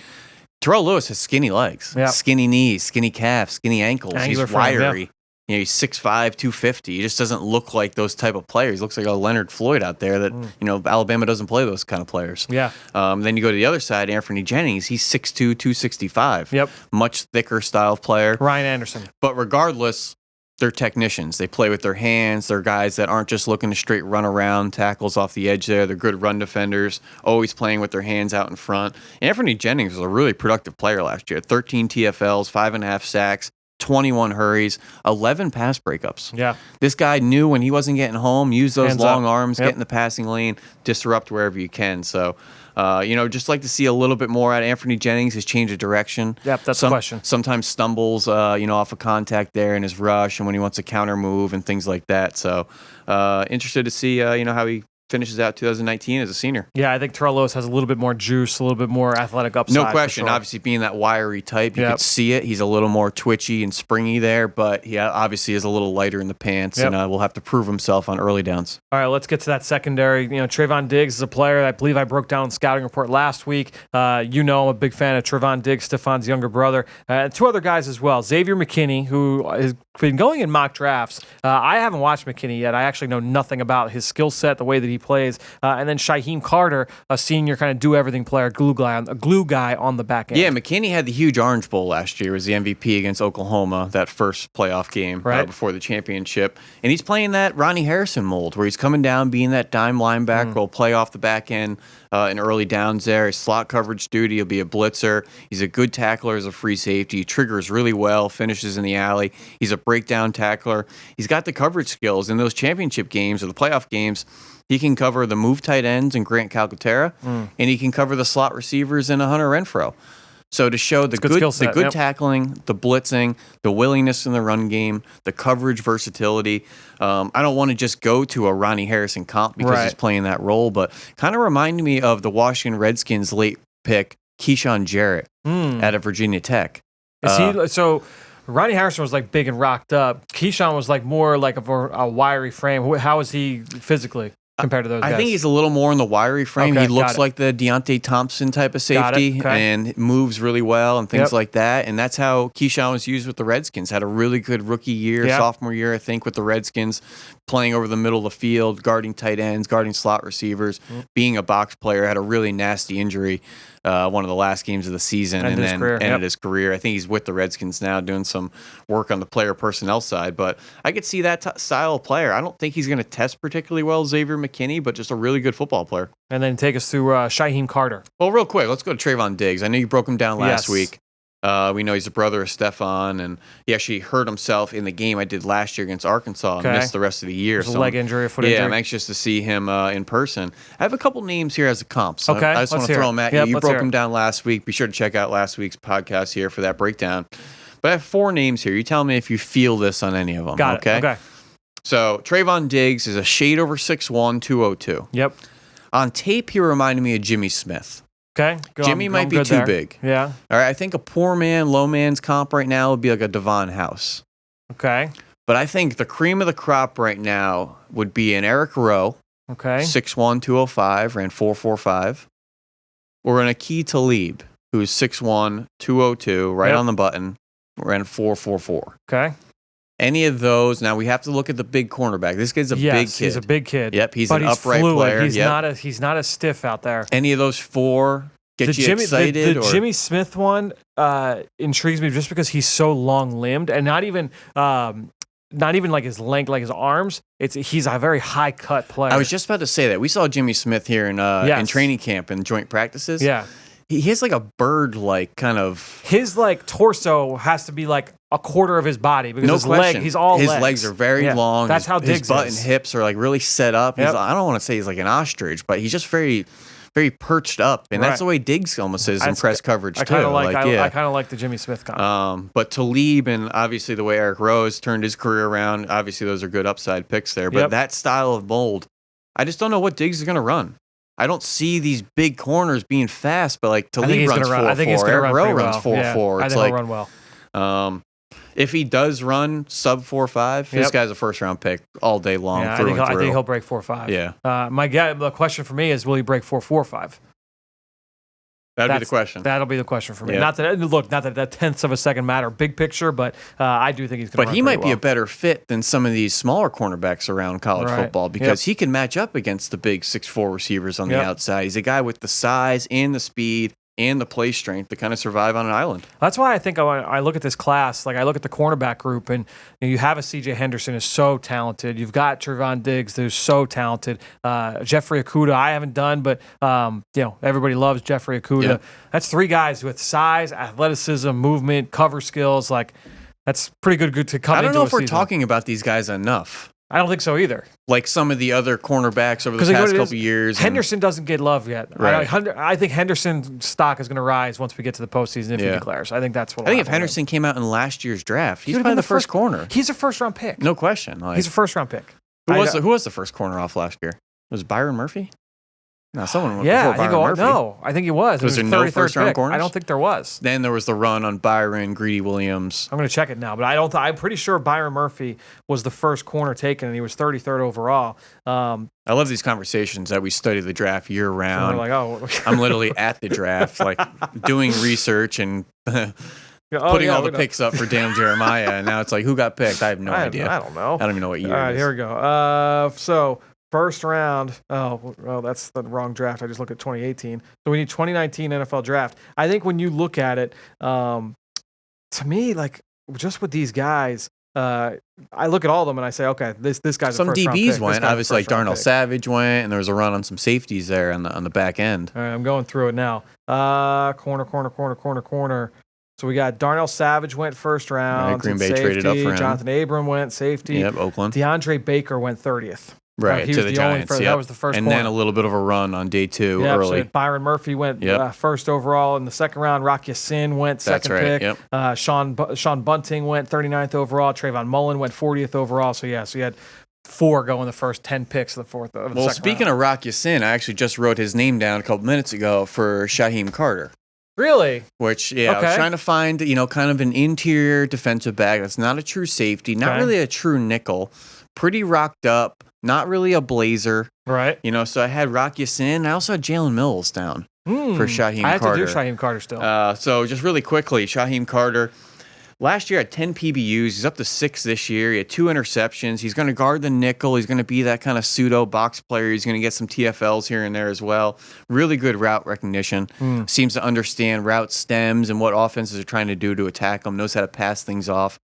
Terrell Lewis has skinny legs, skinny knees, skinny calves, skinny ankles. He's wiry. He's 6'5", 250. He just doesn't look like those type of players. He looks like a Leonard Floyd out there that, Alabama doesn't play those kind of players. Yeah. Then you go to the other side, Anthony Jennings. He's 6'2", 265. Yep. Much thicker style of player. Ryan Anderson. But regardless, they're technicians. They play with their hands. They're guys that aren't just looking to straight run around, tackles off the edge there. They're good run defenders, always playing with their hands out in front. Anthony Jennings was a really productive player last year. 13 TFLs, 5.5 sacks. 21 hurries, 11 pass breakups. Yeah. This guy knew when he wasn't getting home, use those long arms, get in the passing lane, disrupt wherever you can. So, just like to see a little bit more out of Anthony Jennings, his change of direction. Yep, that's the question. Sometimes stumbles, off of contact there in his rush and when he wants a counter move and things like that. So, interested to see, how he finishes out 2019 as a senior. Yeah, I think Terrell Lewis has a little bit more juice, a little bit more athletic upside. No question. Sure. Obviously, being that wiry type, you could see it. He's a little more twitchy and springy there, but he obviously is a little lighter in the pants, and will have to prove himself on early downs. All right, let's get to that secondary. Trayvon Diggs is a player that I believe I broke down in scouting report last week. I'm a big fan of Trayvon Diggs, Stefan's younger brother. Two other guys as well. Xavier McKinney, who is been going in mock drafts. I haven't watched McKinney yet. I actually know nothing about his skill set, the way that he plays. And then Shaheem Carter, a senior kind of do-everything player, glue guy on the back end. Yeah, McKinney had the huge Orange Bowl last year. Was the MVP against Oklahoma, that first playoff game before the championship. And he's playing that Ronnie Harrison mold, where he's coming down, being that dime linebacker, will play off the back end in early downs there. His slot coverage duty, he'll be a blitzer. He's a good tackler as a free safety. He triggers really well, finishes in the alley. He's a breakdown tackler. He's got the coverage skills. In those championship games or the playoff games, he can cover the move tight ends in Grant Calcaterra, and he can cover the slot receivers in Hunter Renfrow. So to show the good tackling, the blitzing, the willingness in the run game, the coverage versatility. I don't want to just go to a Ronnie Harrison comp because he's playing that role, but kind of reminded me of the Washington Redskins late pick, Keyshawn Jarrett out of Virginia Tech. So Ronnie Harrison was like big and rocked up. Keyshawn was like more like a wiry frame. How is he physically compared to those guys? I think he's a little more in the wiry frame. Okay, he looks like the Deontay Thompson type of safety and moves really well and things like that. And that's how Keyshawn was used with the Redskins. Had a really good rookie year, sophomore year, I think, with the Redskins, playing over the middle of the field, guarding tight ends, guarding slot receivers, being a box player. Had a really nasty injury one of the last games of the season and then ended his career. I think he's with the Redskins now doing some work on the player personnel side. But I could see that style of player. I don't think he's going to test particularly well, Xavier McKinney, but just a really good football player. And then take us through Shaheem Carter. Well, real quick, let's go to Trayvon Diggs. I know you broke him down last week. We know he's the brother of Stephon, and he actually hurt himself in the game I did last year against Arkansas and missed the rest of the year. It was a leg injury, a foot injury. Yeah, I'm anxious to see him in person. I have a couple names here as a comp, so okay, I just want to throw them at you. You broke them down last week. Be sure to check out last week's podcast here for that breakdown. But I have 4 names here. You tell me if you feel this on any of them. Got it. Okay. So Trayvon Diggs is a shade over 6'1", 202. Yep. On tape, he reminded me of Jimmy Smith. Okay. Jimmy might be too big. Yeah. All right. I think a poor man, low man's comp right now would be like a Devon House. Okay. But I think the cream of the crop right now would be an Eric Rowe. Okay. 6'1", 205, ran 4.45. Or an Aqib Talib, who's 6'1", 202, right on the button, ran 4.44. Okay. Any of those. Now we have to look at the big cornerback. This kid's a big kid. He's a big kid. Yep, he's an upright fluid. player. He's not as stiff out there. Any of those 4 get you excited? The Jimmy Smith one intrigues me just because he's so long-limbed and not even like his length, like his arms. He's a very high-cut player. I was just about to say that. We saw Jimmy Smith here in training camp and joint practices. Yeah. He has like a bird-like kind of... His like torso has to be like a quarter of his body because he's all his legs. Legs are very long. That's how Diggs his butt and hips are like really set up. I don't want to say he's like an ostrich, but he's just very, very perched up, and that's the way Diggs almost is in press coverage too. I kind of like the Jimmy Smith comp. But Talib and obviously the way Eric Rose turned his career around, obviously those are good upside picks there. But that style of mold, I just don't know what Diggs is going to run. I don't see these big corners being fast, but like Talib runs 4.4. I think he's going to run Rowe runs 4.4. I think he'll run well. If he does run sub 4.5, this guy's a first round pick all day long. I think he'll break 4.5. Yeah. The question for me is, will he break 4.45? That'll be the question. That'll be the question for me. Yeah. Not that tenths of a second matter, big picture, but I do think he's going to. But he might be a better fit than some of these smaller cornerbacks around college football because he can match up against the big 6'4" receivers on the outside. He's a guy with the size and the speed and the play strength to kind of survive on an island. That's why I think I look at this class, like I look at the cornerback group, and you have a C.J. Henderson who's so talented. You've got Trayvon Diggs who's so talented. Jeffrey Okudah, I haven't done, but everybody loves Jeffrey Okudah. Yeah. That's 3 guys with size, athleticism, movement, cover skills. Like that's pretty good to come into a season. I don't know if we're talking about these guys enough. I don't think so either. Like some of the other cornerbacks over the past couple of years. Henderson doesn't get love yet. Right. I think Henderson's stock is going to rise once we get to the postseason if he declares. I think that's what. I think if Henderson came out in last year's draft, he's probably the first corner. He's a first-round pick. No question. He's a first-round pick. Who was the first corner off last year? Was it Byron Murphy? No, someone went before Byron Murphy. No, I think he was. Was there no first-round corners? I don't think there was. Then there was the run on Byron, Greedy Williams. I'm going to check it now, but I'm pretty sure Byron Murphy was the first corner taken, and he was 33rd overall. I love these conversations that we study the draft year-round. So we're like, I'm literally at the draft, like doing research and putting all the picks up for Daniel Jeremiah, and now it's like, who got picked? I have no idea. I don't know. I don't even know what year. All right, here we go. So first round. Oh, well, that's the wrong draft. I just looked at 2018. So we need 2019 NFL draft. I think when you look at it, to me, like just with these guys, I look at all of them and I say, okay, this guy's some a first DBs pick. went. Obviously, like Darnell Savage went, and there was a run on some safeties there on the back end. All right, I'm going through it now. Corner. So we got Darnell Savage went first round. Right, Green Bay safety. traded up for him. Jonathan Abram went safety. Yep, Oakland. DeAndre Baker went 30th. Right, he to was the Giants. Giants. That was the first and corner. then a little bit of a run on day 2 yep, early. So Byron Murphy went first overall in the second round. Rock Ya-Sin went second pick. Yep. Sean Bunting went 39th overall. Trayvon Mullen went 40th overall. So you had 4 go in the first 10 picks of the fourth. Well, speaking of Rock Ya-Sin, I actually just wrote his name down a couple minutes ago for Shaheem Carter. Really? Which, I was trying to find, kind of an interior defensive back that's not a true safety, not really a true nickel, pretty rocked up, not really a blazer. Right. So I had Rock Ya-Sin. I also had Jalen Mills down for Shaheem Carter. I have to do Shaheem Carter still. So just really quickly, Shaheem Carter. Last year had 10 PBUs. He's up to 6 this year. He had 2 interceptions. He's going to guard the nickel. He's going to be that kind of pseudo box player. He's going to get some TFLs here and there as well. Really good route recognition. Seems to understand route stems and what offenses are trying to do to attack him. Knows how to pass things off.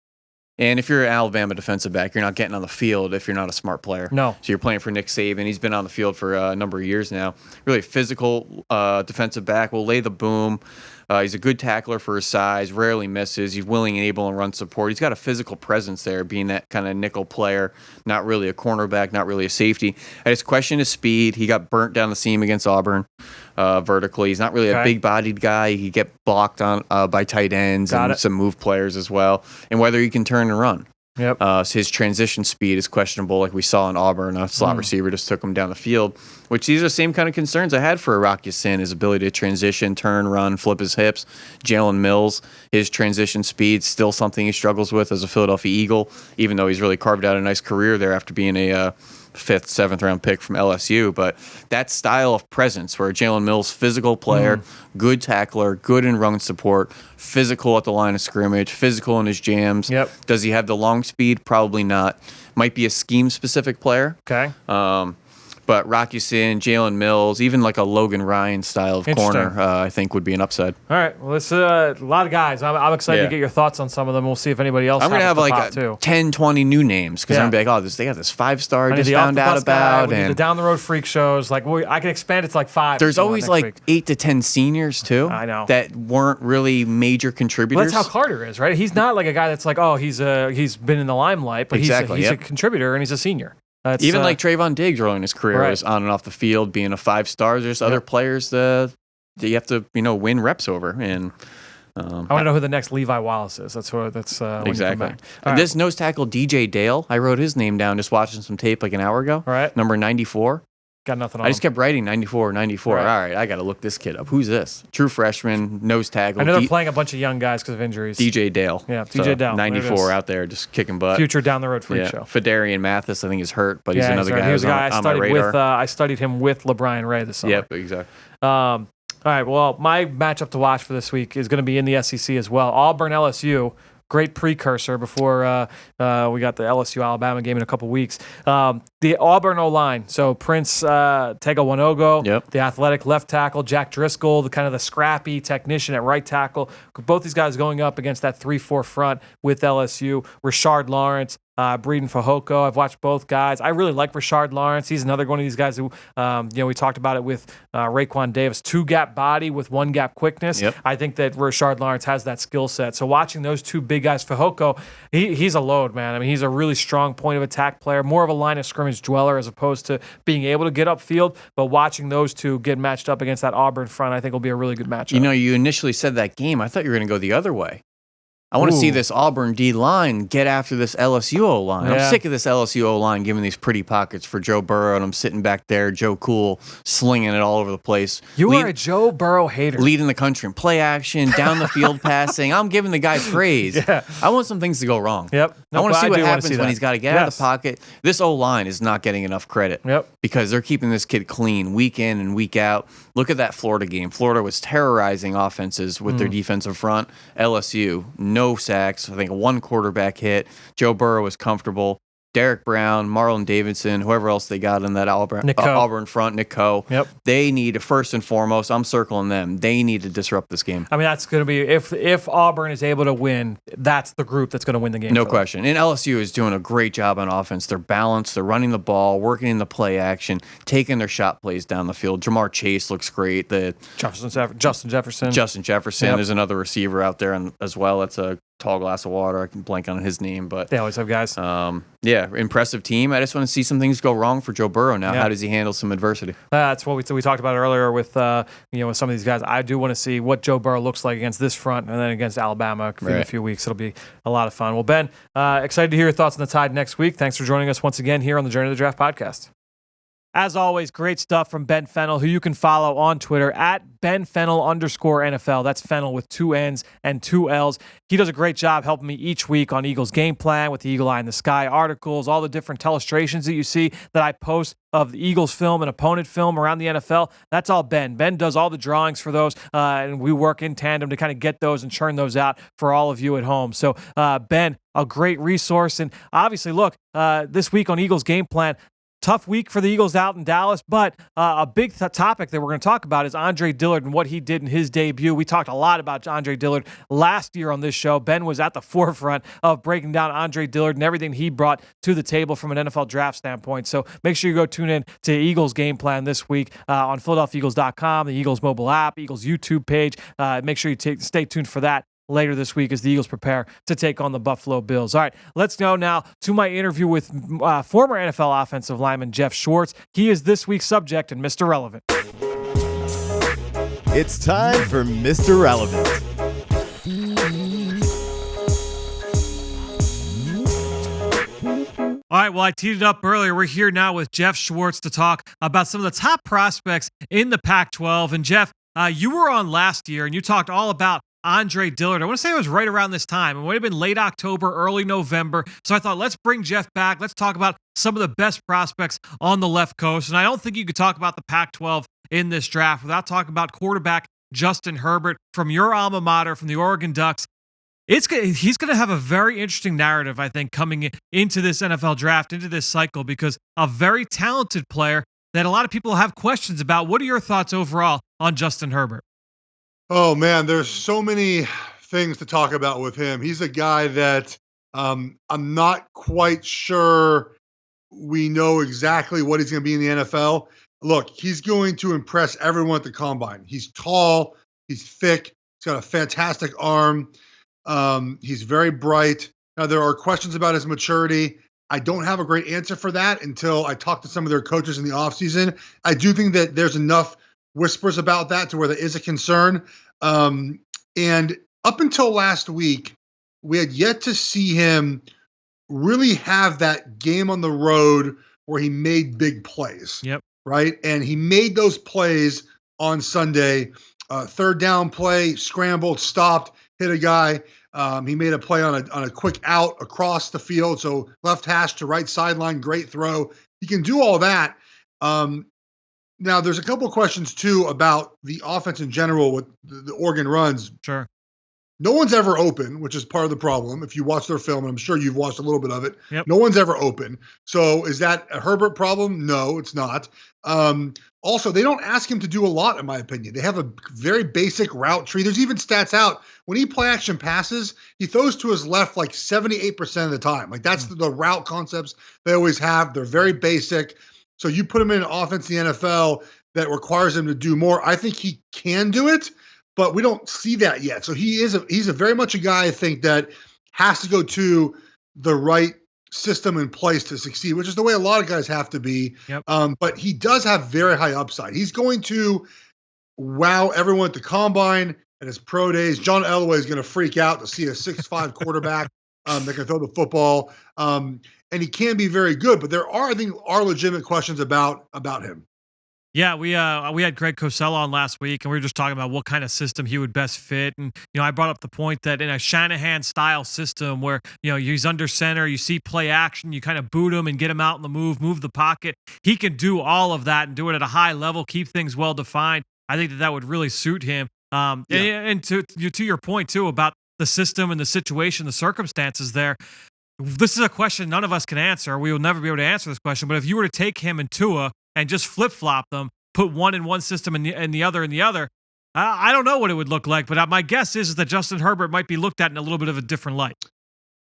And if you're an Alabama defensive back, you're not getting on the field if you're not a smart player. No. So you're playing for Nick Saban. He's been on the field for a number of years now. Really physical defensive back. Will lay the boom. He's a good tackler for his size, rarely misses. He's willing and able to run support. He's got a physical presence there, being that kind of nickel player, not really a cornerback, not really a safety. I just question his speed. He got burnt down the seam against Auburn vertically. He's not really a big-bodied guy. He get blocked on by tight ends and some move players as well, and whether he can turn and run. Yep. So his transition speed is questionable, like we saw in Auburn. A slot receiver just took him down the field, which these are the same kind of concerns I had for Rock Ya-Sin, his ability to transition, turn, run, flip his hips. Jalen Mills, his transition speed, still something he struggles with as a Philadelphia Eagle, even though he's really carved out a nice career there after being a 5th, 7th round pick from LSU. But that style of presence where Jalen Mills, physical player, good tackler, good in run support, physical at the line of scrimmage, physical in his jams. Yep. Does he have the long speed? Probably not. Might be a scheme-specific player. Okay. But Rock Ya-Sin, Jalen Mills, even like a Logan Ryan style of corner, I think would be an upside. All right. Well, it's a lot of guys. I'm excited to get your thoughts on some of them. We'll see if anybody else I'm going to have like 10, 20 new names because I'm going to be like, they got this 5-star I just found out about. And the down-the-road freak shows. Like, I can expand it to like 5. There's always like 8 to 10 seniors, too. I know. That weren't really major contributors. Well, that's how Carter is, right? He's not like a guy that's like, he's been in the limelight, but he's a contributor and he's a senior. Even like Trayvon Diggs early in his career was on and off the field, being a 5-star. There's other players that you have to win reps over. And I want to know who the next Levi Wallace is. That's exactly. This nose tackle DJ Dale, I wrote his name down just watching some tape like an hour ago. All right, number 94. Got nothing on I just kept writing 94. Right. All right, I got to look this kid up. Who's this? True freshman, nose tackle. I know they're playing a bunch of young guys because of injuries. DJ Dale. Yeah, DJ Dale. 94 out there just kicking butt. Future down-the-road freak show. Fidarian Mathis, I think, is hurt, but he's another guy who's on my radar. I studied him with LeBron Ray this summer. Yep, exactly. All right, well, my matchup to watch for this week is going to be in the SEC as well. Auburn-LSU. Great precursor before we got the LSU-Alabama game in a couple weeks. The Auburn O-line, so Prince Tega-Wanogo, the athletic left tackle, Jack Driscoll, the scrappy technician at right tackle. Both these guys going up against that 3-4 front with LSU. Rashard Lawrence, Breeden Fehoko. I've watched both guys. I really like Rashard Lawrence. He's another one of these guys who, we talked about it with Raekwon Davis. 2-gap body with 1-gap quickness. Yep. I think that Rashard Lawrence has that skill set. So watching those two big guys, Fehoko, he's a load, man. I mean, he's a really strong point of attack player, more of a line of scrimmage dweller as opposed to being able to get upfield. But watching those two get matched up against that Auburn front, I think will be a really good matchup. You initially said that game. I thought you were going to go the other way. I want to see this Auburn D line get after this LSU O line. I'm sick of this LSU O line giving these pretty pockets for Joe Burrow, and I'm sitting back there, Joe Cool, slinging it all over the place. You are a Joe Burrow hater. Leading the country in play action, down the field passing. I'm giving the guy praise. I want some things to go wrong. Yep. I want to see what happens when he's got to get out of the pocket. This O line is not getting enough credit because they're keeping this kid clean week in and week out. Look at that Florida game. Florida was terrorizing offenses with their defensive front. LSU, no sacks. I think one quarterback hit. Joe Burrow was comfortable. Derek Brown, Marlon Davidson, whoever else they got in that Auburn front, Nick Coe. They need, first and foremost, I'm circling them. They need to disrupt this game. I mean, that's going to be, if Auburn is able to win, that's the group that's going to win the game. No question. And LSU is doing a great job on offense. They're balanced. They're running the ball, working in the play action, taking their shot plays down the field. Jamar Chase looks great. Justin Jefferson. Justin Jefferson is another receiver out there as well. That's a tall glass of water. I can blank on his name, but they always have guys. Impressive team. I just want to see some things go wrong for Joe Burrow now. How does he handle some adversity? That's what we talked about earlier with with some of these guys. I do want to see what Joe Burrow looks like against this front and then against Alabama in a few weeks. It'll be a lot of fun. Well, Ben, excited to hear your thoughts on the Tide next week. Thanks for joining us once again here on the Journey to the Draft podcast. As always, great stuff from Ben Fennell, who you can follow on Twitter at @BenFennell_NFL. That's Fennell with 2 N's and 2 L's. He does a great job helping me each week on Eagles game plan with the Eagle Eye in the Sky articles, all the different telestrations that you see that I post of the Eagles film and opponent film around the NFL. That's all Ben. Ben does all the drawings for those, and we work in tandem to kind of get those and churn those out for all of you at home. So, Ben, a great resource. And obviously, look, this week on Eagles game plan, tough week for the Eagles out in Dallas, but a big topic that we're going to talk about is Andre Dillard and what he did in his debut. We talked a lot about Andre Dillard last year on this show. Ben was at the forefront of breaking down Andre Dillard and everything he brought to the table from an NFL draft standpoint. So make sure you go tune in to Eagles game plan this week on PhiladelphiaEagles.com, the Eagles mobile app, Eagles YouTube page. Make sure you stay tuned for that later this week as the Eagles prepare to take on the Buffalo Bills. All right, let's go now to my interview with former NFL offensive lineman Geoff Schwartz. He is this week's subject and Mr. Relevant. It's time for Mr. Relevant. All right, well, I teed it up earlier. We're here now with Geoff Schwartz to talk about some of the top prospects in the Pac-12. And Geoff, you were on last year and you talked all about Andre Dillard. I want to say it was right around this time. It might have been late October, early November. So I thought, let's bring Geoff back. Let's talk about some of the best prospects on the left coast. And I don't think you could talk about the Pac-12 in this draft without talking about quarterback Justin Herbert from your alma mater, from the Oregon Ducks. He's going to have a very interesting narrative, I think, coming into this NFL draft, into this cycle, because a very talented player that a lot of people have questions about. What are your thoughts overall on Justin Herbert? Oh, man, there's so many things to talk about with him. He's a guy that I'm not quite sure we know exactly what he's going to be in the NFL. Look, he's going to impress everyone at the combine. He's tall. He's thick. He's got a fantastic arm. He's very bright. Now, there are questions about his maturity. I don't have a great answer for that until I talk to some of their coaches in the offseason. I do think that there's enough whispers about that to where there is a concern. And up until last week, we had yet to see him really have that game on the road where he made big plays. Yep. Right. And he made those plays on Sunday. Third down play, scrambled, stopped, hit a guy. He made a play on a quick out across the field. So left hash to right sideline, great throw. He can do all that. Now, there's a couple of questions, too, about the offense in general with the Oregon runs. Sure. No one's ever open, which is part of the problem. If you watch their film, and I'm sure you've watched a little bit of it, No one's ever open. So is that a Herbert problem? No, it's not. Also, they don't ask him to do a lot, in my opinion. They have a very basic route tree. There's even stats out. When he play action passes, he throws to his left like 78% of the time. Like that's the route concepts they always have. They're very basic. So you put him in an offense in the NFL that requires him to do more. I think he can do it, but we don't see that yet. So he's a very much a guy, I think, that has to go to the right system in place to succeed, which is the way a lot of guys have to be. Yep. But he does have very high upside. He's going to wow everyone at the combine. in his pro days. John Elway is going to freak out to see a 6'5" quarterback that can throw the football. And he can be very good, but there are, I think, legitimate questions about him. Yeah, we had Greg Cosell on last week, and we were just talking about what kind of system he would best fit. And I brought up the point that in a Shanahan style system where he's under center, you see play action, you kind of boot him and get him out in the move the pocket. He can do all of that and do it at a high level, keep things well defined. I think that would really suit him. And to your point too about the system and the situation, the circumstances there. This is a question none of us can answer. We will never be able to answer this question. But if you were to take him and Tua and just flip-flop them, put one in one system and the other in the other, I don't know what it would look like, but my guess is that Justin Herbert might be looked at in a little bit of a different light.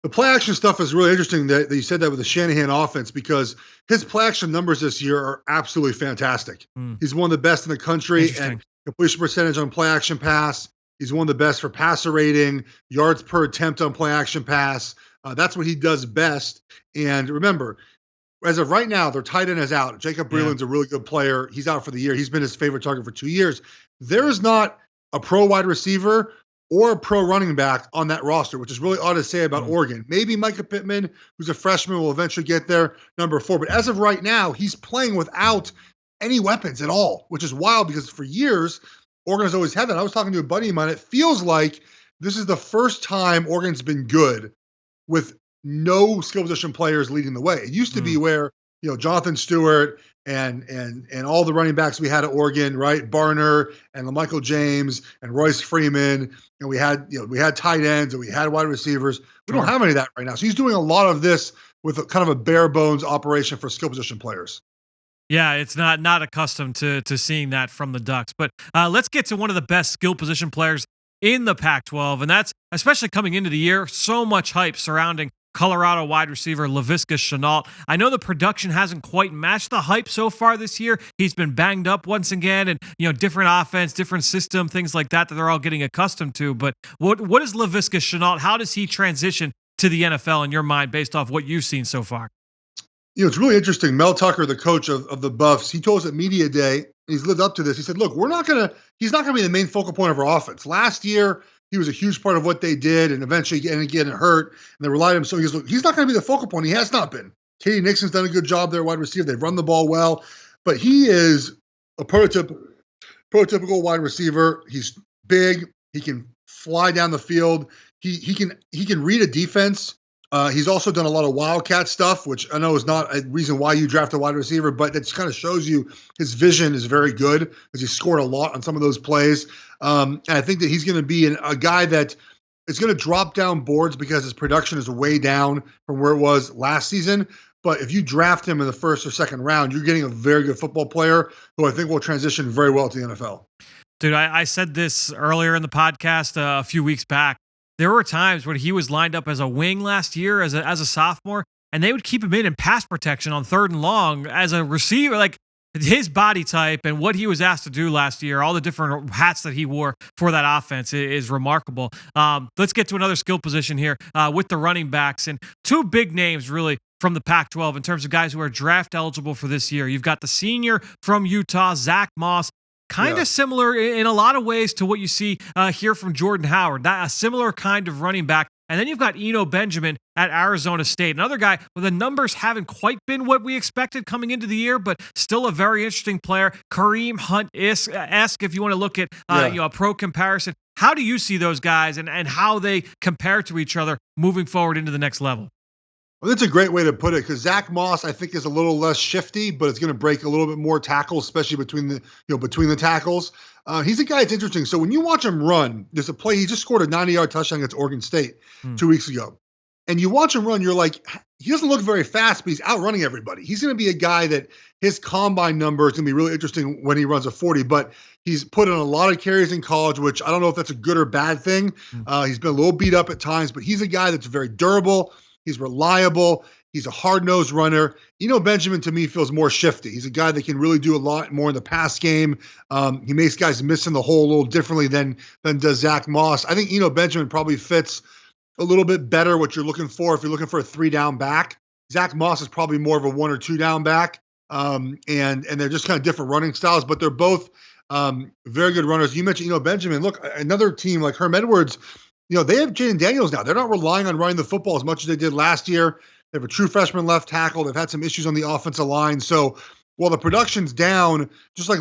The play action stuff is really interesting that you said that with the Shanahan offense, because his play action numbers this year are absolutely fantastic. He's one of the best in the country at completion percentage on play action pass. He's one of the best for passer rating, yards per attempt on play action pass. That's what he does best. And remember, as of right now, their tight end is out. Jacob Breeland's a really good player. He's out for the year. He's been his favorite target for 2 years. There is not a pro wide receiver or a pro running back on that roster, which is really odd to say about Oregon. Maybe Micah Pittman, who's a freshman, will eventually get there, number 4. But as of right now, he's playing without any weapons at all, which is wild because for years, Oregon's always had that. I was talking to a buddy of mine. It feels like this is the first time Oregon's been good with no skill position players leading the way. It used to be where, Jonathan Stewart and all the running backs we had at Oregon, right? Barner and LaMichael James and Royce Freeman. And we had tight ends and we had wide receivers. We don't have any of that right now. So he's doing a lot of this with kind of a bare bones operation for skill position players. Yeah, it's not accustomed to seeing that from the Ducks. But let's get to one of the best skill position players in the Pac-12, and that's especially coming into the year, so much hype surrounding Colorado wide receiver Laviska Shenault. I know the production hasn't quite matched the hype so far this year. He's been banged up once again, and different offense, different system, things like that they're all getting accustomed to. But what is Laviska Shenault? How does he transition to the NFL in your mind based off what you've seen so far? It's really interesting. Mel Tucker, the coach of the Buffs, he told us at Media Day, he's lived up to this. He said, look, he's not going to be the main focal point of our offense. Last year, he was a huge part of what they did, and eventually getting hurt, and they relied on him. So he's not going to be the focal point. He has not been. Katie Nixon's done a good job there, wide receiver. They've run the ball well, but he is a prototypical wide receiver. He's big. He can fly down the field. He can read a defense. He's also done a lot of wildcat stuff, which I know is not a reason why you draft a wide receiver, but it kind of shows you his vision is very good because he scored a lot on some of those plays. And I think that he's going to be a guy that is going to drop down boards because his production is way down from where it was last season. But if you draft him in the first or second round, you're getting a very good football player who I think will transition very well to the NFL. Dude, I said this earlier in the podcast a few weeks back. There were times when he was lined up as a wing last year as a sophomore, and they would keep him in pass protection on 3rd and long as a receiver. Like his body type and what he was asked to do last year, all the different hats that he wore for that offense is remarkable. Let's get to another skill position here with the running backs, and 2 big names really from the Pac-12 in terms of guys who are draft eligible for this year. You've got the senior from Utah, Zach Moss. Kind of similar in a lot of ways to what you see here from Jordan Howard, a similar kind of running back. And then you've got Eno Benjamin at Arizona State, another guy where the numbers haven't quite been what we expected coming into the year, but still a very interesting player. Kareem Hunt-esque, if you want to look at a pro comparison. How do you see those guys and how they compare to each other moving forward into the next level? Well, that's a great way to put it because Zach Moss, I think, is a little less shifty, but it's going to break a little bit more tackles, especially between the tackles. He's a guy that's interesting. So when you watch him run, there's a play. He just scored a 90-yard touchdown against Oregon State 2 weeks ago. And you watch him run, you're like, he doesn't look very fast, but he's outrunning everybody. He's going to be a guy that his combine number is going to be really interesting when he runs a 40, but he's put in a lot of carries in college, which I don't know if that's a good or bad thing. He's been a little beat up at times, but he's a guy that's very durable. He's reliable. He's a hard-nosed runner. Eno Benjamin, to me, feels more shifty. He's a guy that can really do a lot more in the pass game. He makes guys miss in the hole a little differently than does Zach Moss. I think Eno Benjamin probably fits a little bit better what you're looking for if you're looking for a 3-down back. Zach Moss is probably more of a 1 or 2 down back. And they're just kind of different running styles, but they're both Very good runners. You mentioned, Benjamin. Look, another team like Herm Edwards, they have Jaden Daniels now. They're not relying on running the football as much as they did last year. They have a true freshman left tackle. They've had some issues on the offensive line. So while the production's down, just like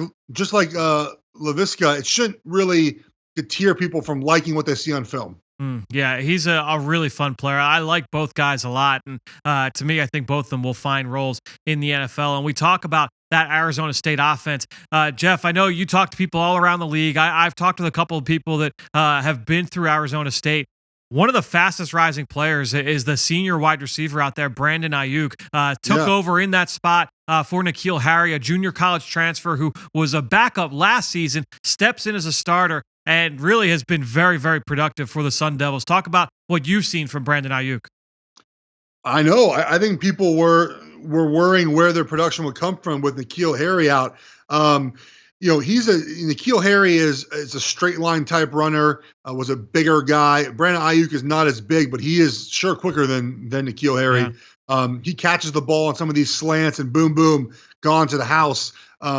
Laviska, it shouldn't really deter people from liking what they see on film. Yeah, he's a really fun player. I like both guys a lot. And to me, I think both of them will find roles in the NFL. And we talk about that Arizona State offense. Geoff, I know you talk to people all around the league. I've talked with a couple of people that have been through Arizona State. One of the fastest rising players is the senior wide receiver out there, Brandon Ayuk. Took over in that spot for N'Keal Harry, a junior college transfer who was a backup last season, steps in as a starter, and really has been very, very productive for the Sun Devils. Talk about what you've seen from Brandon Ayuk. I know. I think people were worrying where their production would come from with N'Keal Harry out. N'Keal Harry is a straight line type runner, was a bigger guy. Brandon Ayuk is not as big, but he is sure quicker than N'Keal Harry. Yeah. He catches the ball on some of these slants and boom, boom, gone to the house.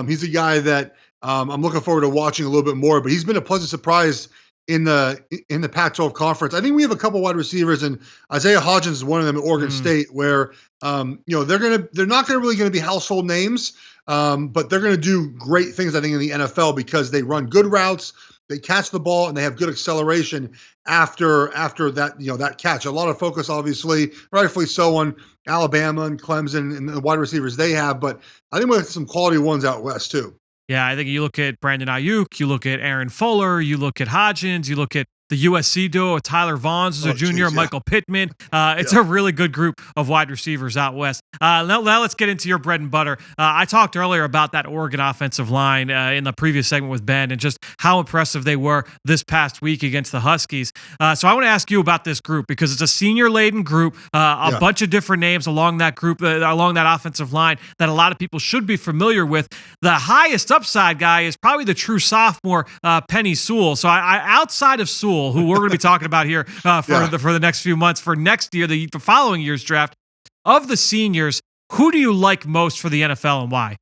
He's a guy that I'm looking forward to watching a little bit more, but he's been a pleasant surprise in the Pac-12 conference. I think we have a couple wide receivers, and Isaiah Hodgins is one of them at Oregon State, where they're not really going to be household names, but they're going to do great things, I think, in the NFL because they run good routes, they catch the ball, and they have good acceleration after that that catch. A lot of focus, obviously, rightfully so, on Alabama and Clemson and the wide receivers they have, but I think we have some quality ones out west too. Yeah, I think you look at Brandon Ayuk, you look at Aaron Fuller, you look at Hodgins, you look at the USC duo, Tyler Vaughn as a junior, Michael Pittman. It's a really good group of wide receivers out west. Now let's get into your bread and butter. I talked earlier about that Oregon offensive line in the previous segment with Ben and just how impressive they were this past week against the Huskies. So I want to ask you about this group because it's a senior-laden group, a bunch of different names along that group, along that offensive line that a lot of people should be familiar with. The highest upside guy is probably the true sophomore, Penny Sewell. So I outside of Sewell, who we're going to be talking about here for the next few months, for next year, the following year's draft. Of the seniors, who do you like most for the NFL and why?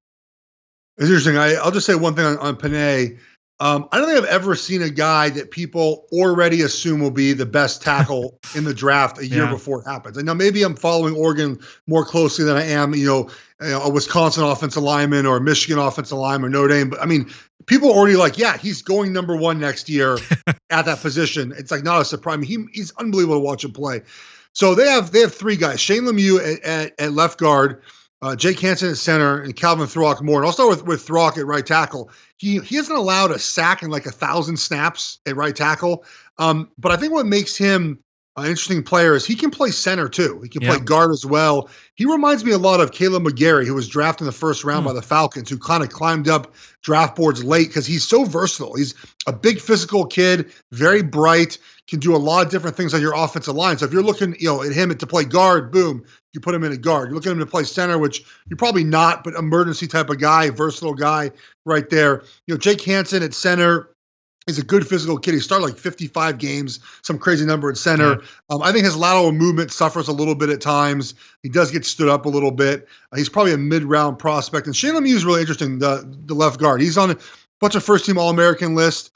It's interesting. I'll just say one thing on Panay. I don't think I've ever seen a guy that people already assume will be the best tackle in the draft a year before it happens. And now maybe I'm following Oregon more closely than I am, a Wisconsin offensive lineman or a Michigan offensive lineman or Notre Dame. But I mean, people are already like, yeah, he's going number one next year at that position. It's like not a surprise. I mean, he's unbelievable to watch him play. So they have three guys: Shane Lemieux at left guard, Jake Hansen at center, and Calvin Throckmorton. And I'll start with Throck at right tackle. He hasn't allowed a sack in like 1,000 snaps at right tackle. But I think what makes him an interesting player is he can play center too. He can play guard as well. He reminds me a lot of Caleb McGarry, who was drafted in the first round by the Falcons, who kind of climbed up draft boards late because he's so versatile. He's a big physical kid, very bright, can do a lot of different things on your offensive line. So if you're looking, at him to play guard, boom, you put him in a guard. You're looking at him to play center, which you're probably not, but emergency type of guy, versatile guy right there. Jake Hansen at center is a good physical kid. He started like 55 games, some crazy number at center. I think his lateral movement suffers a little bit at times. He does get stood up a little bit. He's probably a mid-round prospect. And Shane Lemieux is really interesting, the left guard. He's on a bunch of first-team All-American list.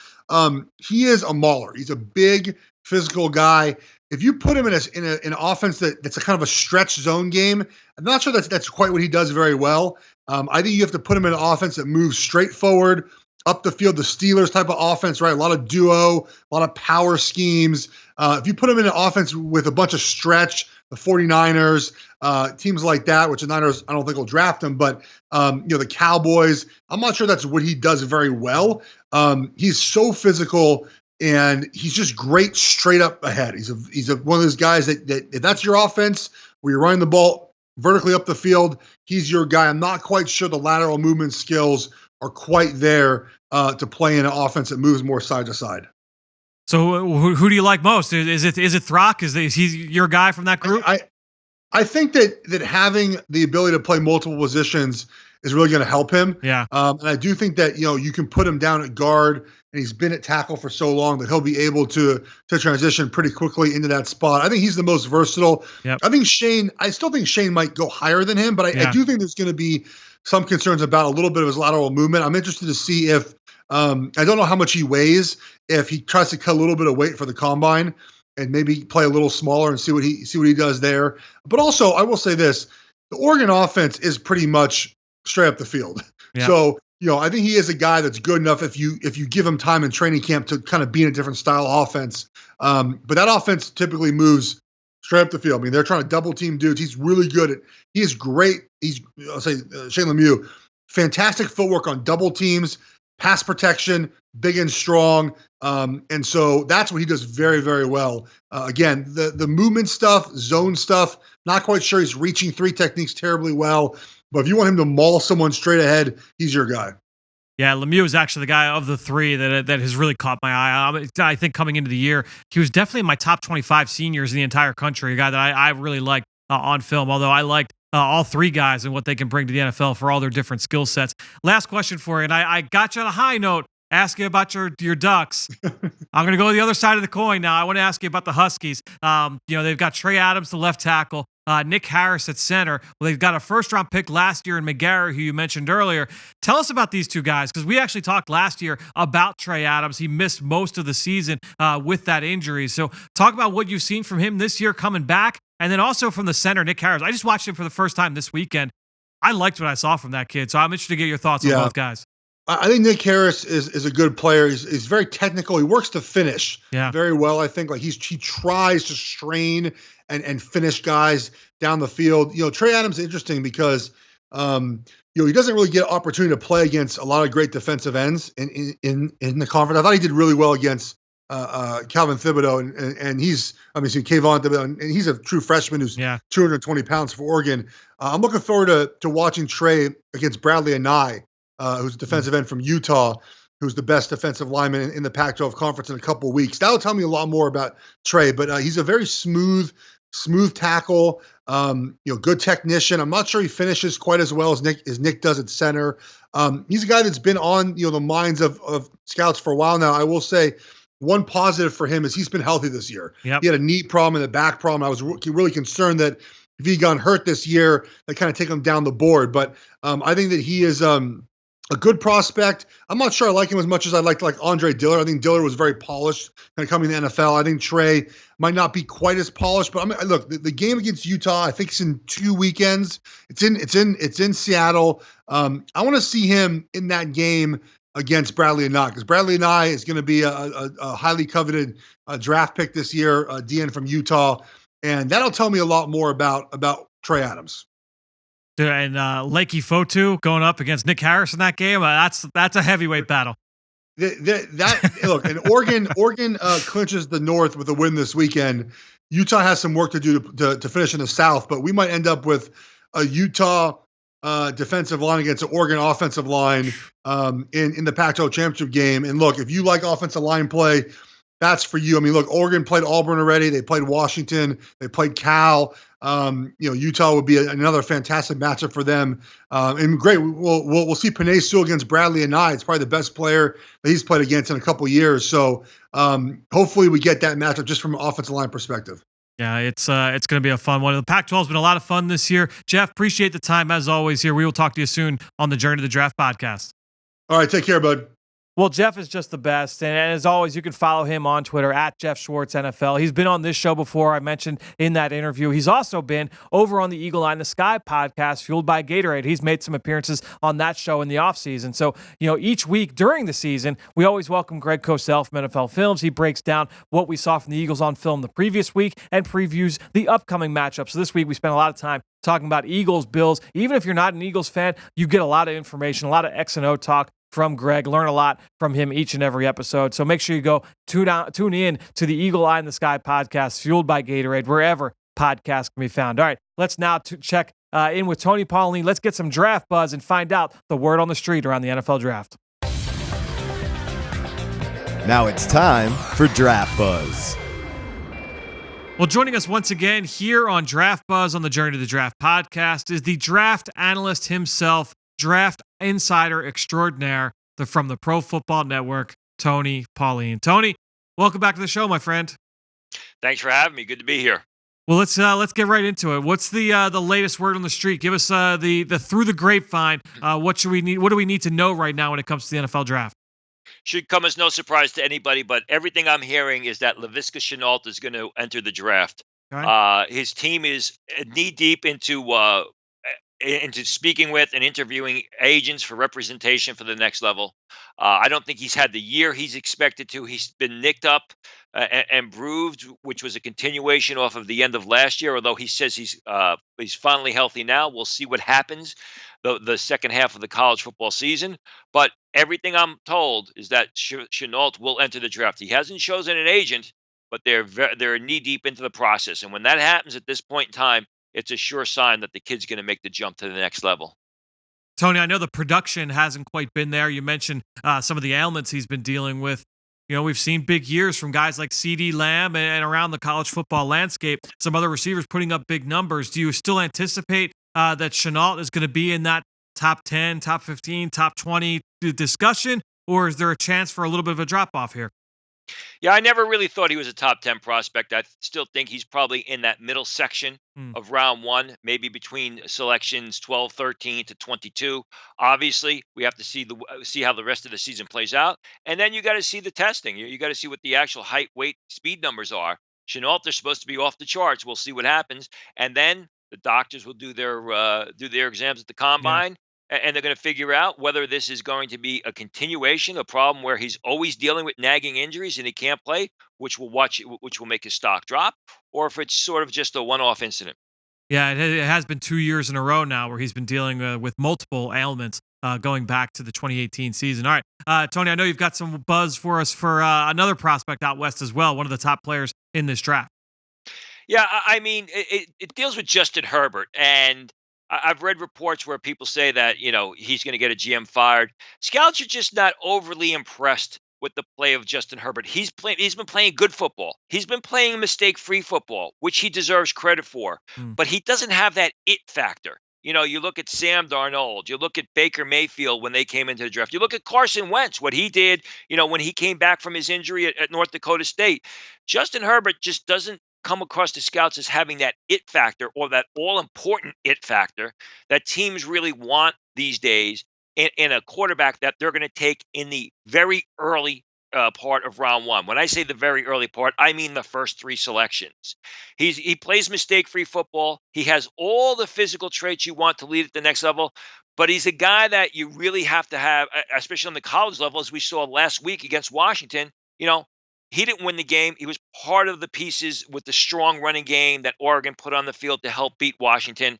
He is a mauler. He's a big physical guy. If you put him in an offense that's a kind of a stretch zone game, I'm not sure that's quite what he does very well. I think you have to put him in an offense that moves straight forward, up the field, the Steelers type of offense, right? A lot of duo, a lot of power schemes. If you put him in an offense with a bunch of stretch, the 49ers, teams like that, which the Niners, I don't think will draft him, but, the Cowboys, I'm not sure that's what he does very well. He's so physical and he's just great straight up ahead. He's one of those guys that if that's your offense where you're running the ball vertically up the field, he's your guy. I'm not quite sure the lateral movement skills are quite there to play in an offense that moves more side to side. So who do you like most? Is it Throck? Is he your guy from that group? I think that having the ability to play multiple positions is really going to help him. Yeah. And I do think that you can put him down at guard, and he's been at tackle for so long that he'll be able to transition pretty quickly into that spot. I think he's the most versatile. Yep. I still think Shane might go higher than him, but I do think there's going to be some concerns about a little bit of his lateral movement. I'm interested to see if I don't know how much he weighs. If he tries to cut a little bit of weight for the combine and maybe play a little smaller and see what he does there. But also, I will say this: the Oregon offense is pretty much straight up the field. Yeah. So, I think he is a guy that's good enough if you give him time in training camp to kind of be in a different style offense. But that offense typically moves straight up the field. I mean, they're trying to double team dudes. He's really good at. He is great. I'll say Shane Lemieux, fantastic footwork on double teams, pass protection, big and strong. And so that's what he does very, very well. Again, the movement stuff, zone stuff, not quite sure he's reaching three techniques terribly well. But if you want him to maul someone straight ahead, he's your guy. Yeah, Lemieux is actually the guy of the three that has really caught my eye. I think coming into the year, he was definitely in my top 25 seniors in the entire country, a guy that I really liked on film, although I liked all three guys and what they can bring to the NFL for all their different skill sets. Last question for you, and I got you on a high note, ask you about your Ducks. I'm going to go to the other side of the coin now. I want to ask you about the Huskies. They've got Trey Adams, the left tackle, Nick Harris at center. Well, they've got a first-round pick last year in McGarry, who you mentioned earlier. Tell us about these two guys, because we actually talked last year about Trey Adams. He missed most of the season with that injury. So talk about what you've seen from him this year coming back, and then also from the center, Nick Harris. I just watched him for the first time this weekend. I liked what I saw from that kid, so I'm interested to get your thoughts on both guys. I think Nick Harris is a good player. He's very technical. He works to finish very well. I think he tries to strain and finish guys down the field. Trey Adams is interesting because he doesn't really get opportunity to play against a lot of great defensive ends in the conference. I thought he did really well against Calvin Thibodeau, and he's Kayvon Thibodeau, and he's a true freshman who's 220 pounds for Oregon. I'm looking forward to watching Trey against Bradley Anai, who's a defensive end from Utah, who's the best defensive lineman in the Pac-12 conference in a couple of weeks. That'll tell me a lot more about Trey, but he's a very smooth tackle, good technician. I'm not sure he finishes quite as well as Nick does at center. He's a guy that's been on, the minds of scouts for a while now. I will say one positive for him is he's been healthy this year. Yep. He had a knee problem and a back problem. I was really concerned that if he got hurt this year, that kind of take him down the board. But I think that he is a good prospect. I'm not sure I like him as much as I liked Andre Dillard. I think Dillard was very polished kind of coming to the NFL. I think Trey might not be quite as polished, but look, the game against Utah, I think it's in 2 weekends. It's in Seattle. I want to see him in that game against Bradley Anai, because Bradley Anai is going to be a highly coveted draft pick this year, DN from Utah, and that'll tell me a lot more about Trey Adams. And Lakey Fotu going up against Nick Harris in that game, that's a heavyweight battle. Look, and Oregon clinches the North with a win this weekend. Utah has some work to do to finish in the South, but we might end up with a Utah defensive line against an Oregon offensive line in the Pac-12 championship game. And look, if you like offensive line play, that's for you. Look, Oregon played Auburn already. They played Washington. They played Cal. Utah would be another fantastic matchup for them. And great. We'll see Penei Sewell against Bradley Anai. It's probably the best player that he's played against in a couple of years. So hopefully we get that matchup just from an offensive line perspective. Yeah, it's going to be a fun one. The Pac-12 has been a lot of fun this year. Geoff, appreciate the time as always here. We will talk to you soon on the Journey to the Draft podcast. All right, take care, bud. Well, Geoff is just the best. And as always, you can follow him on Twitter at Geoff Schwartz NFL. He's been on this show before. I mentioned in that interview. He's also been over on the Eagle Eye in the Sky podcast, Fueled by Gatorade. He's made some appearances on that show in the offseason. So, each week during the season, we always welcome Greg Cosell from NFL Films. He breaks down what we saw from the Eagles on film the previous week and previews the upcoming matchup. So this week, we spent a lot of time talking about Eagles, Bills. Even if you're not an Eagles fan, you get a lot of information, a lot of X and O talk from Greg. Learn a lot from him each and every episode. So make sure you go tune in to the Eagle Eye in the Sky podcast, Fueled by Gatorade, wherever podcasts can be found. All right, let's now check in with Tony Pauline. Let's get some draft buzz and find out the word on the street around the NFL draft. Now it's time for Draft Buzz. Well, joining us once again here on Draft Buzz on the Journey to the Draft podcast is the draft analyst himself, draft insider extraordinaire from the Pro Football Network, Tony Pauline. Tony, welcome back to the show, my friend. Thanks for having me. Good to be here. Well, let's get right into it. What's the latest word on the street? Give us the through the grapevine. What do we need to know right now when it comes to the NFL draft? should come as no surprise to anybody, but everything I'm hearing is that Laviska Shenault is going to enter the draft. His team is knee deep into speaking with and interviewing agents for representation for the next level. I don't think he's had the year he's expected to. He's been nicked up and bruised, which was a continuation off of the end of last year. Although he says he's finally healthy now. We'll see what happens the second half of the college football season. But everything I'm told is that Shenault will enter the draft. He hasn't chosen an agent, but they're knee deep into the process. And when that happens at this point in time, it's a sure sign that the kid's going to make the jump to the next level. Tony, I know the production hasn't quite been there. You mentioned some of the ailments he's been dealing with. We've seen big years from guys like CeeDee Lamb and around the college football landscape, some other receivers putting up big numbers. Do you still anticipate that Shenault is going to be in that top 10, top 15, top 20 discussion, or is there a chance for a little bit of a drop-off here? Yeah, I never really thought he was a top 10 prospect. I still think he's probably in that middle section of round one, maybe between selections 12, 13 to 22. Obviously, we have to see how the rest of the season plays out. And then you got to see the testing. You got to see what the actual height, weight, speed numbers are. Shenault, they're supposed to be off the charts. We'll see what happens. And then the doctors will do their exams at the combine. And they're going to figure out whether this is going to be a continuation, a problem where he's always dealing with nagging injuries and he can't play, which will make his stock drop, or if it's sort of just a one-off incident. Yeah, it has been 2 years in a row now where he's been dealing with multiple ailments going back to the 2018 season. All right, Tony, I know you've got some buzz for us for another prospect out west as well, one of the top players in this draft. Yeah, I mean, it deals with Justin Herbert, and I've read reports where people say that, he's going to get a GM fired. Scouts are just not overly impressed with the play of Justin Herbert. He's been playing good football. He's been playing mistake-free football, which he deserves credit for. But he doesn't have that it factor. You look at Sam Darnold, you look at Baker Mayfield when they came into the draft. You look at Carson Wentz, what he did, when he came back from his injury at North Dakota State. Justin Herbert just doesn't come across to scouts as having that it factor, or that all-important it factor that teams really want these days in a quarterback that they're going to take in the very early part of round one. When I say the very early part, I mean the first three selections. He plays mistake-free football. He has all the physical traits you want to lead at the next level, but he's a guy that you really have to have, especially on the college level, as we saw last week against Washington. He didn't win the game. He was part of the pieces with the strong running game that Oregon put on the field to help beat Washington.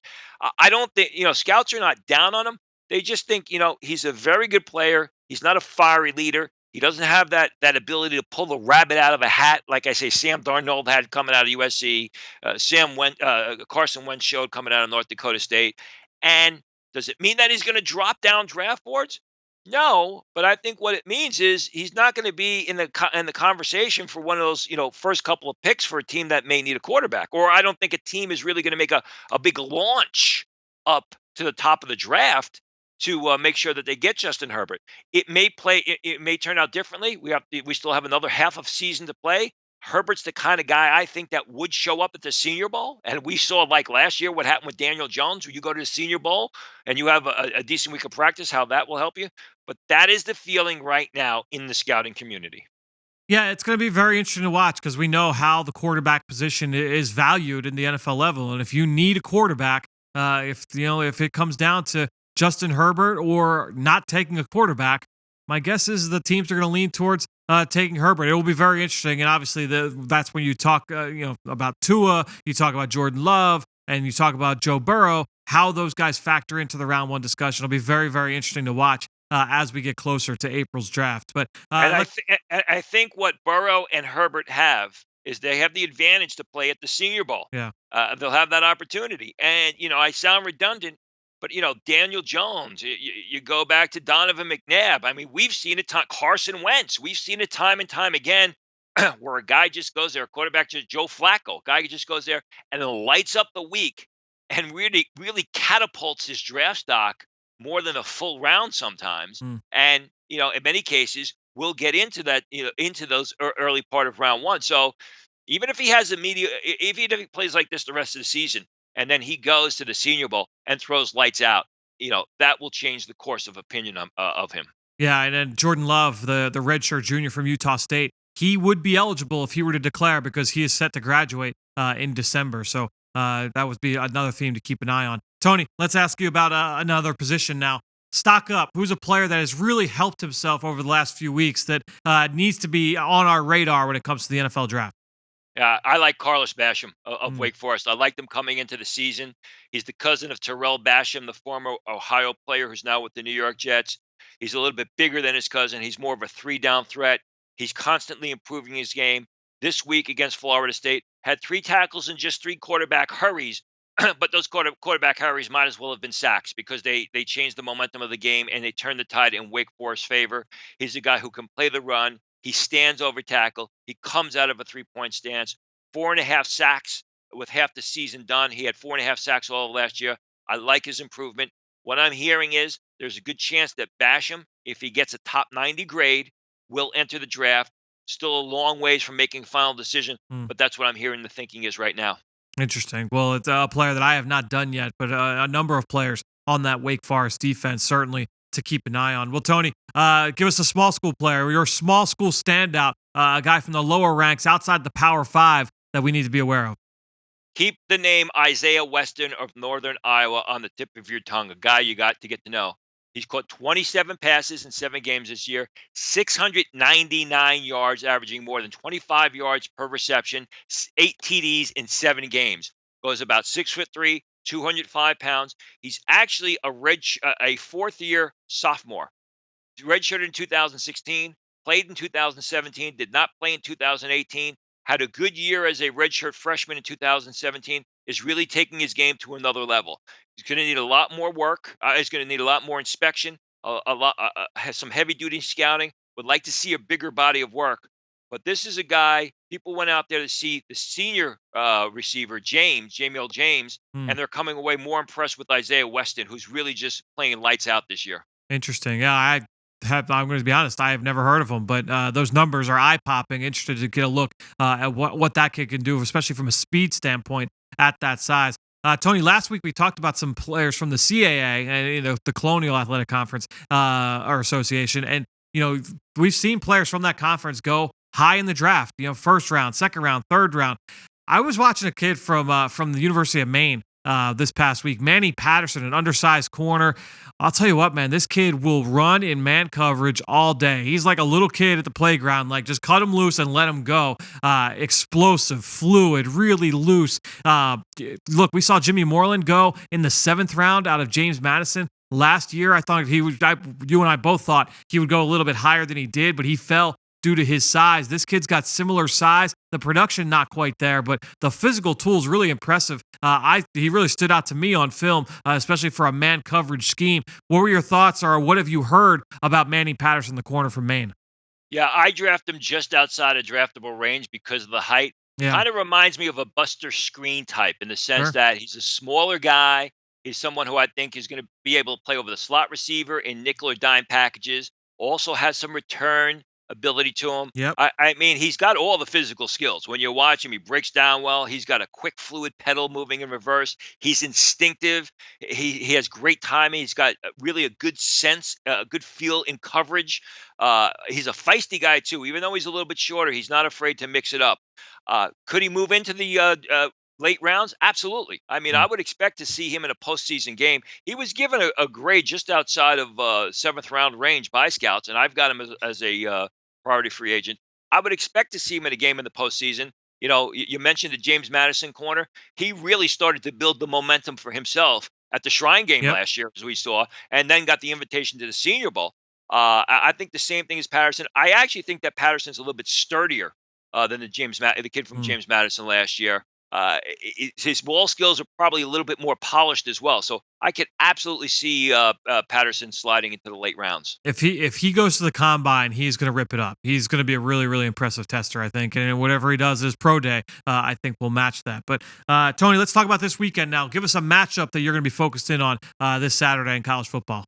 I don't think, scouts are not down on him. They just think, he's a very good player. He's not a fiery leader. He doesn't have that ability to pull the rabbit out of a hat, like I say, Sam Darnold had coming out of USC, Carson Wentz showed coming out of North Dakota State. And does it mean that he's going to drop down draft boards? No, but I think what it means is he's not going to be in the conversation for one of those, first couple of picks for a team that may need a quarterback. Or I don't think a team is really going to make a big launch up to the top of the draft to make sure that they get Justin Herbert. It may turn out differently. We still have another half of season to play. Herbert's the kind of guy I think that would show up at the Senior Bowl. And we saw, like last year, what happened with Daniel Jones, when you go to the Senior Bowl and you have a decent week of practice, how that will help you. But that is the feeling right now in the scouting community. Yeah, it's going to be very interesting to watch because we know how the quarterback position is valued in the NFL level. And if you need a quarterback, if it comes down to Justin Herbert or not taking a quarterback, my guess is the teams are going to lean towards taking Herbert. It will be very interesting, and obviously that's when you talk, about Tua, you talk about Jordan Love, and you talk about Joe Burrow. How those guys factor into the round one discussion will be very, very interesting to watch as we get closer to April's draft. But I think what Burrow and Herbert have is they have the advantage to play at the Senior Bowl. Yeah, they'll have that opportunity, and I sound redundant. But, Daniel Jones, you go back to Donovan McNabb. I mean, we've seen it, Carson Wentz. We've seen it time and time again where a guy just goes there, quarterback to Joe Flacco, guy just goes there and then lights up the week and really, really catapults his draft stock more than a full round sometimes. And, in many cases, we'll get into that, into those early part of round one. So even if he has if he plays like this the rest of the season, and then he goes to the Senior Bowl and throws lights out, that will change the course of opinion of him. Yeah, and then Jordan Love, the redshirt junior from Utah State, he would be eligible if he were to declare because he is set to graduate in December. So that would be another theme to keep an eye on. Tony, let's ask you about another position now. Stock up. Who's a player that has really helped himself over the last few weeks that needs to be on our radar when it comes to the NFL draft? Yeah, I like Carlos Basham of Mm, Wake Forest. I liked him coming into the season. He's the cousin of Terrell Basham, the former Ohio player who's now with the New York Jets. He's a little bit bigger than his cousin. He's more of a three-down threat. He's constantly improving his game. This week against Florida State, had 3 tackles and just 3 quarterback hurries. But those quarterback hurries might as well have been sacks because they changed the momentum of the game and they turned the tide in Wake Forest's favor. He's a guy who can play the run. He stands over tackle. He comes out of a 3-point stance. 4.5 sacks with half the season done. He had 4.5 sacks all of last year. I like his improvement. What I'm hearing is there's a good chance that Basham, if he gets a top 90 grade, will enter the draft. Still a long ways from making a final decision, mm. but that's what I'm hearing the thinking is right now. Interesting. Well, it's a player that I have not done yet, but a number of players on that Wake Forest defense certainly to keep an eye on. Well, Tony, give us a small school player, your small school standout, a guy from the lower ranks outside the Power Five that we need to be aware of. Keep the name Isaiah Weston of Northern Iowa on the tip of your tongue, a guy you got to get to know. He's caught 27 passes in 7 games this year, 699 yards, averaging more than 25 yards per reception, 8 TDs in 7 games. Goes about 6'3", 205 pounds. He's actually a fourth-year sophomore. Redshirted in 2016, played in 2017, did not play in 2018, had a good year as a redshirt freshman in 2017, is really taking his game to another level. He's going to need a lot more work. He's going to need a lot more inspection, has some heavy duty scouting, would like to see a bigger body of work. But this is a guy, people went out there to see the senior receiver, Jamiel James, Hmm. and they're coming away more impressed with Isaiah Weston, who's really just playing lights out this year. Interesting. Yeah, I'm going to be honest. I have never heard of him, but those numbers are eye popping. Interested to get a look at what that kid can do, especially from a speed standpoint at that size. Tony, last week we talked about some players from the CAA and the Colonial Athletic Conference or Association, and we've seen players from that conference go high in the draft. First round, second round, third round. I was watching a kid from the University of Maine this past week, Manny Patterson, an undersized corner. I'll tell you what, man, this kid will run in man coverage all day. He's like a little kid at the playground, like just cut him loose and let him go. Explosive, fluid, really loose. Look, we saw Jimmy Moreland go in the 7th round out of James Madison. Last year, I thought you and I both thought he would go a little bit higher than he did, but he fell due to his size. This kid's got similar size. The production not quite there, but the physical tools really impressive. He really stood out to me on film, especially for a man coverage scheme. What were your thoughts, or what have you heard about Manny Patterson, the corner from Maine? Yeah, I draft him just outside of draftable range because of the height. Yeah, Kind of reminds me of a Buster Screen type in the sense sure. that he's a smaller guy. He's someone who I think is going to be able to play over the slot receiver in nickel or dime packages. Also has some return ability to him. Yep. I mean, he's got all the physical skills. When you watch him, he breaks down well. He's got a quick, fluid pedal moving in reverse. He's instinctive. He has great timing. He's got really a good sense, a good feel in coverage. He's a feisty guy too. Even though he's a little bit shorter, he's not afraid to mix it up. Could he move into the late rounds? Absolutely. I mean, I would expect to see him in a postseason game. He was given a grade just outside of 7th round range by scouts, and I've got him as a priority free agent. I would expect to see him in a game in the postseason. You mentioned the James Madison corner. He really started to build the momentum for himself at the Shrine game Yep. last year, as we saw, and then got the invitation to the Senior Bowl. I think the same thing as Patterson. I actually think that Patterson's a little bit sturdier than the kid from Mm. James Madison last year. His ball skills are probably a little bit more polished as well. So I could absolutely see Patterson sliding into the late rounds. If he goes to the combine, he's going to rip it up. He's going to be a really, really impressive tester, I think. And whatever he does his pro day, I think will match that. But Tony, let's talk about this weekend now. Give us a matchup that you're going to be focused in on this Saturday in college football.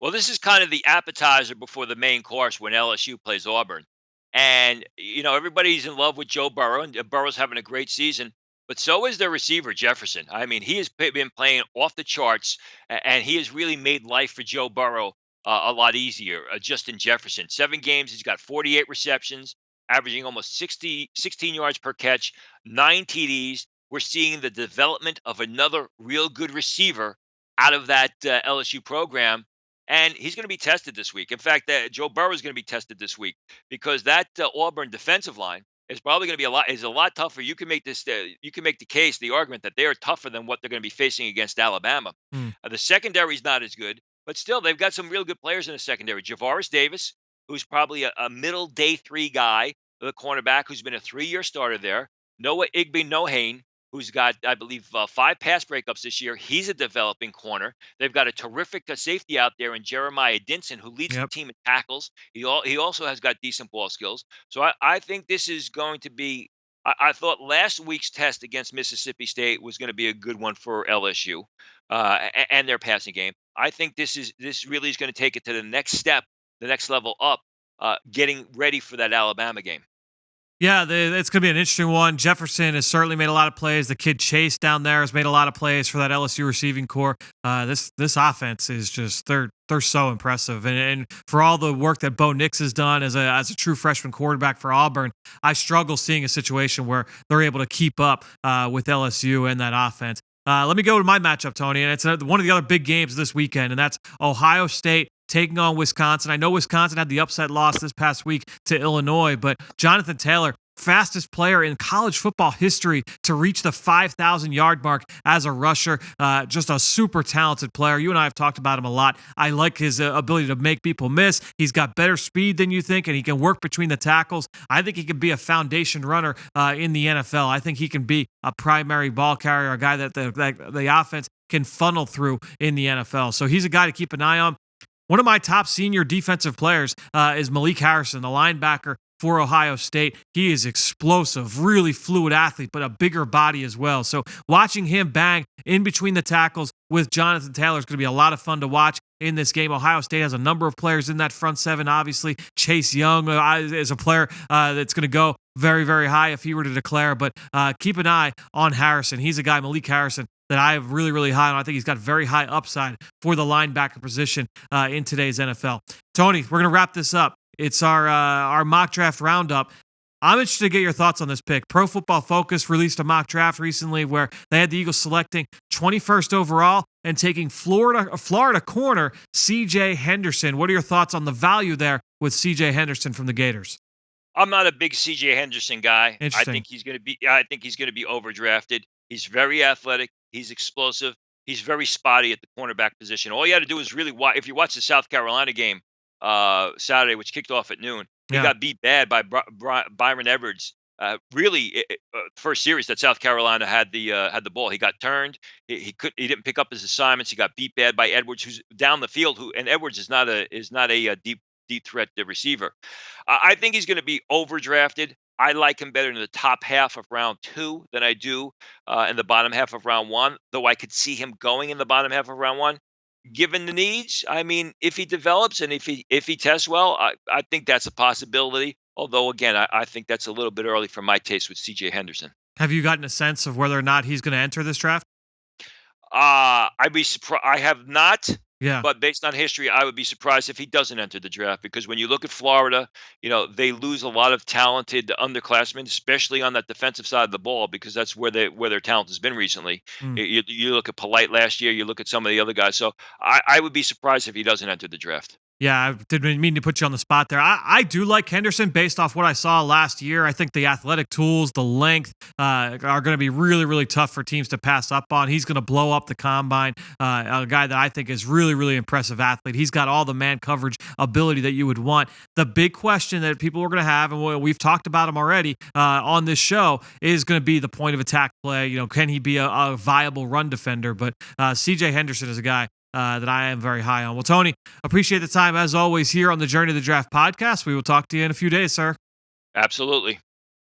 Well, this is kind of the appetizer before the main course when LSU plays Auburn. And, everybody's in love with Joe Burrow, and Burrow's having a great season. But so is their receiver, Jefferson. I mean, he has been playing off the charts, and he has really made life for Joe Burrow a lot easier. Justin Jefferson, 7 games, he's got 48 receptions, averaging almost 16 yards per catch, 9 TDs. We're seeing the development of another real good receiver out of that LSU program. And he's going to be tested this week. In fact, Joe Burrow is going to be tested this week because that Auburn defensive line is probably going to be a lot tougher. You can make this. You can make the case, the argument that they are tougher than what they're going to be facing against Alabama. Hmm. The secondary is not as good, but still, they've got some real good players in the secondary. Javaris Davis, who's probably a middle day 3 guy, the cornerback who's been a 3-year starter there. Noah Igbe-Nohane, who's got, I believe, 5 pass breakups this year. He's a developing corner. They've got a terrific safety out there in Jeremiah Dinson, who leads the team in tackles. He also has got decent ball skills. So I think this is going to be. I thought last week's test against Mississippi State was going to be a good one for LSU and their passing game. I think this really is going to take it to the next step, the next level up, getting ready for that Alabama game. Yeah, it's going to be an interesting one. Jefferson has certainly made a lot of plays. The kid Chase down there has made a lot of plays for that LSU receiving core. This offense is just they're so impressive, and for all the work that Bo Nix has done as a true freshman quarterback for Auburn, I struggle seeing a situation where they're able to keep up with LSU and that offense. Let me go to my matchup, Tony, and it's one of the other big games this weekend, and that's Ohio State taking on Wisconsin. I know Wisconsin had the upset loss this past week to Illinois, but Jonathan Taylor, fastest player in college football history to reach the 5,000-yard mark as a rusher. Just a super talented player. You and I have talked about him a lot. I like his ability to make people miss. He's got better speed than you think, and he can work between the tackles. I think he can be a foundation runner in the NFL. I think he can be a primary ball carrier, a guy that the offense can funnel through in the NFL. So he's a guy to keep an eye on. One of my top senior defensive players is Malik Harrison, the linebacker for Ohio State. He is explosive, really fluid athlete, but a bigger body as well. So watching him bang in between the tackles with Jonathan Taylor is going to be a lot of fun to watch in this game. Ohio State has a number of players in that front seven, obviously. Chase Young is a player that's going to go very, very high if he were to declare, but keep an eye on Harrison. He's a guy, Malik Harrison, that I have really, really high on. I think he's got very high upside for the linebacker position in today's NFL. Tony, we're going to wrap this up. It's our mock draft roundup. I'm interested to get your thoughts on this pick. Pro Football Focus released a mock draft recently where they had the Eagles selecting 21st overall and taking Florida corner C.J. Henderson. What are your thoughts on the value there with C.J. Henderson from the Gators? I'm not a big C.J. Henderson guy. I think he's going to be overdrafted. He's very athletic. He's explosive. He's very spotty at the cornerback position. All you had to do is really watch. If you watch the South Carolina game Saturday, which kicked off at noon, he got beat bad by Byron Edwards. First series that South Carolina had the ball, he got turned. He didn't pick up his assignments. He got beat bad by Edwards, who's down the field. And Edwards is not a deep threat receiver. I think he's going to be overdrafted. I like him better in the top half of round 2 than I do in the bottom half of round 1, though I could see him going in the bottom half of round 1. Given the needs, I mean, if he develops and if he tests well, I think that's a possibility. Although, again, I think that's a little bit early for my taste with C.J. Henderson. Have you gotten a sense of whether or not he's going to enter this draft? I'd be surprised. I have not. Yeah. But based on history, I would be surprised if he doesn't enter the draft, because when you look at Florida, they lose a lot of talented underclassmen, especially on that defensive side of the ball, because that's where their talent has been recently. You look at Polite last year, you look at some of the other guys. So I would be surprised if he doesn't enter the draft. Yeah, I didn't mean to put you on the spot there. I do like Henderson based off what I saw last year. I think the athletic tools, the length are going to be really, really tough for teams to pass up on. He's going to blow up the combine. A guy that I think is really, really impressive athlete. He's got all the man coverage ability that you would want. The big question that people are going to have, and we've talked about him already on this show, is going to be the point of attack play. Can he be a viable run defender? But C.J. Henderson is a guy that I am very high on. Well, Tony, appreciate the time as always here on the Journey to the Draft podcast. We will talk to you in a few days, sir. Absolutely.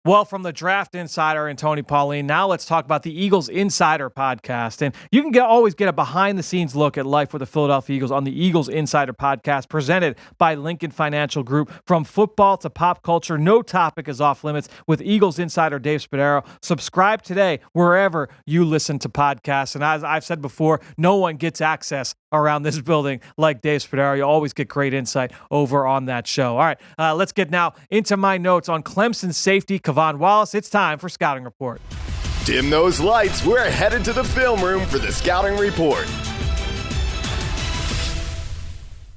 Well, from the Draft Insider and Tony Pauline, now let's talk about the Eagles Insider podcast. And you can always get a behind-the-scenes look at life with the Philadelphia Eagles on the Eagles Insider podcast, presented by Lincoln Financial Group. From football to pop culture, no topic is off limits with Eagles Insider Dave Spadaro. Subscribe today wherever you listen to podcasts. And as I've said before, no one gets access around this building like Dave Spadaro. You always get great insight over on that show. All right, let's get now into my notes on Clemson safety K'Von Wallace. It's time for Scouting Report. Dim those lights. We're headed to the film room for the Scouting Report.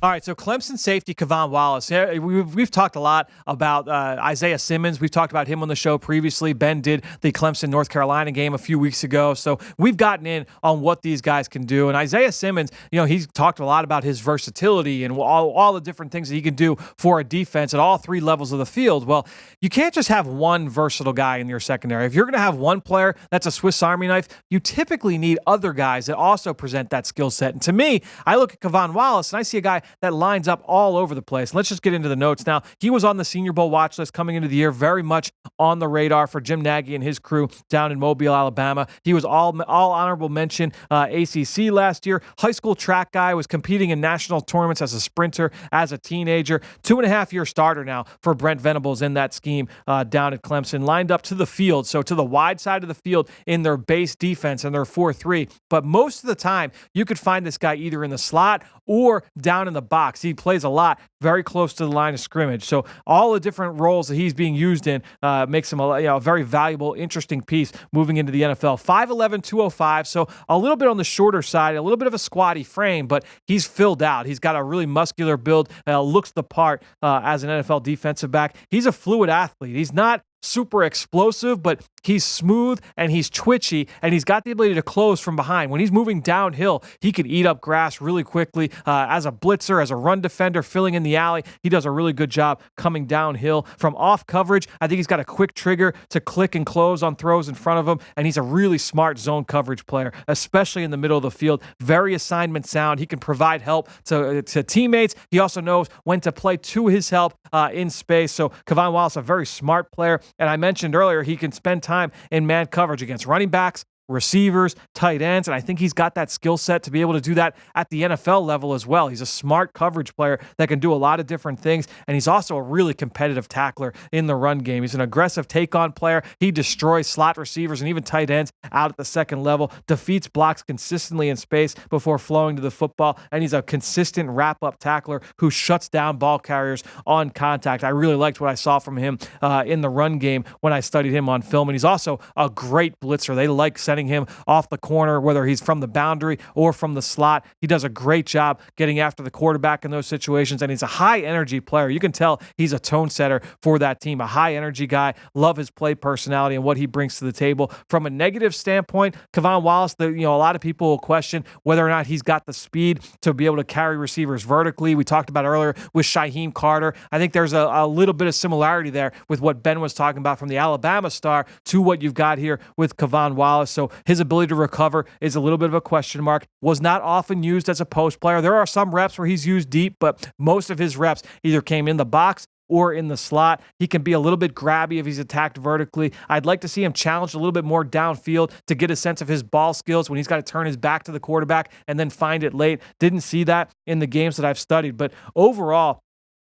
All right, so Clemson safety K'Von Wallace. We've talked a lot about Isaiah Simmons. We've talked about him on the show previously. Ben did the Clemson-North Carolina game a few weeks ago. So we've gotten in on what these guys can do. And Isaiah Simmons, he's talked a lot about his versatility and all the different things that he can do for a defense at all three levels of the field. Well, you can't just have one versatile guy in your secondary. If you're going to have one player that's a Swiss Army knife, you typically need other guys that also present that skill set. And to me, I look at K'Von Wallace and I see a guy that lines up all over the place. Let's just get into the notes now. He was on the Senior Bowl watch list coming into the year, very much on the radar for Jim Nagy and his crew down in Mobile, Alabama. He was all honorable mention ACC last year. High school track guy, was competing in national tournaments as a sprinter as a teenager. 2.5-year starter now for Brent Venables in that scheme down at Clemson. Lined up to the field, so to the wide side of the field in their base defense and their 4-3. But most of the time, you could find this guy either in the slot or down in the box. He plays a lot very close to the line of scrimmage. So all the different roles that he's being used in makes him a very valuable, interesting piece moving into the NFL. 5'11", 205, so a little bit on the shorter side, a little bit of a squatty frame, but he's filled out. He's got a really muscular build, looks the part as an NFL defensive back. He's a fluid athlete. He's not super explosive, but he's smooth and he's twitchy, and he's got the ability to close from behind. When he's moving downhill, he can eat up grass really quickly. As a blitzer, as a run defender, filling in the alley, he does a really good job coming downhill. From off coverage, I think he's got a quick trigger to click and close on throws in front of him, and he's a really smart zone coverage player, especially in the middle of the field. Very assignment sound. He can provide help to teammates. He also knows when to play to his help in space. So K'Von Wallace, a very smart player. And I mentioned earlier, he can spend time in man coverage against running backs, receivers, tight ends, and I think he's got that skill set to be able to do that at the NFL level as well. He's a smart coverage player that can do a lot of different things, and he's also a really competitive tackler in the run game. He's an aggressive take-on player. He destroys slot receivers and even tight ends out at the second level, defeats blocks consistently in space before flowing to the football, and he's a consistent wrap-up tackler who shuts down ball carriers on contact. I really liked what I saw from him in the run game when I studied him on film, and he's also a great blitzer. They like sending him off the corner, whether he's from the boundary or from the slot. He does a great job getting after the quarterback in those situations, and he's a high-energy player. You can tell he's a tone setter for that team, a high-energy guy. Love his play personality and what he brings to the table. From a negative standpoint, K'Von Wallace, a lot of people will question whether or not he's got the speed to be able to carry receivers vertically. We talked about earlier with Shaheem Carter. I think there's a little bit of similarity there with what Ben was talking about from the Alabama star to what you've got here with K'Von Wallace. So his ability to recover is a little bit of a question mark. Was not often used as a post player. There are some reps where he's used deep, but most of his reps either came in the box or in the slot. He can be a little bit grabby if he's attacked vertically. I'd like to see him challenged a little bit more downfield to get a sense of his ball skills when he's got to turn his back to the quarterback and then find it late. Didn't see that in the games that I've studied, but overall,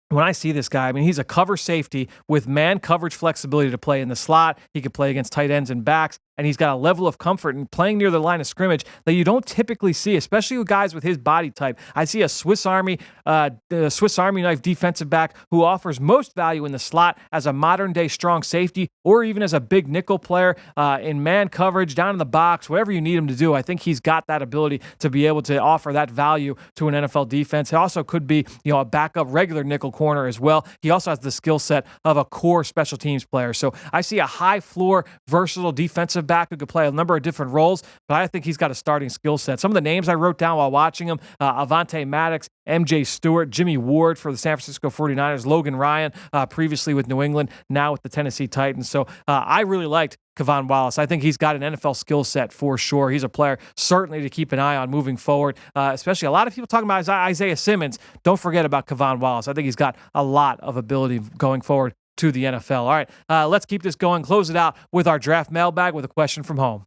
when I see this guy, I mean, he's a cover safety with man coverage flexibility to play in the slot. He can play against tight ends and backs, and he's got a level of comfort in playing near the line of scrimmage that you don't typically see, especially with guys with his body type. I see a Swiss Army knife defensive back who offers most value in the slot as a modern-day strong safety or even as a big nickel player in man coverage, down in the box, whatever you need him to do. I think he's got that ability to be able to offer that value to an NFL defense. He also could be, a backup regular nickel corner as well. He also has the skill set of a core special teams player. So I see a high-floor, versatile defensive back who could play a number of different roles, but I think he's got a starting skill set. Some of the names I wrote down while watching him, Avonte Maddox, MJ Stewart, Jimmy Ward for the San Francisco 49ers, Logan Ryan, previously with New England, now with the Tennessee Titans. So I really liked K'Von Wallace. I think he's got an NFL skill set for sure. He's a player certainly to keep an eye on moving forward, especially a lot of people talking about Isaiah Simmons. Don't forget about K'Von Wallace. I think he's got a lot of ability going forward to the NFL. All right, let's keep this going. Close it out with our draft mailbag with a question from home.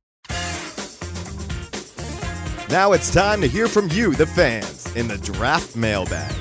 Now it's time to hear from you, the fans, in the draft mailbag.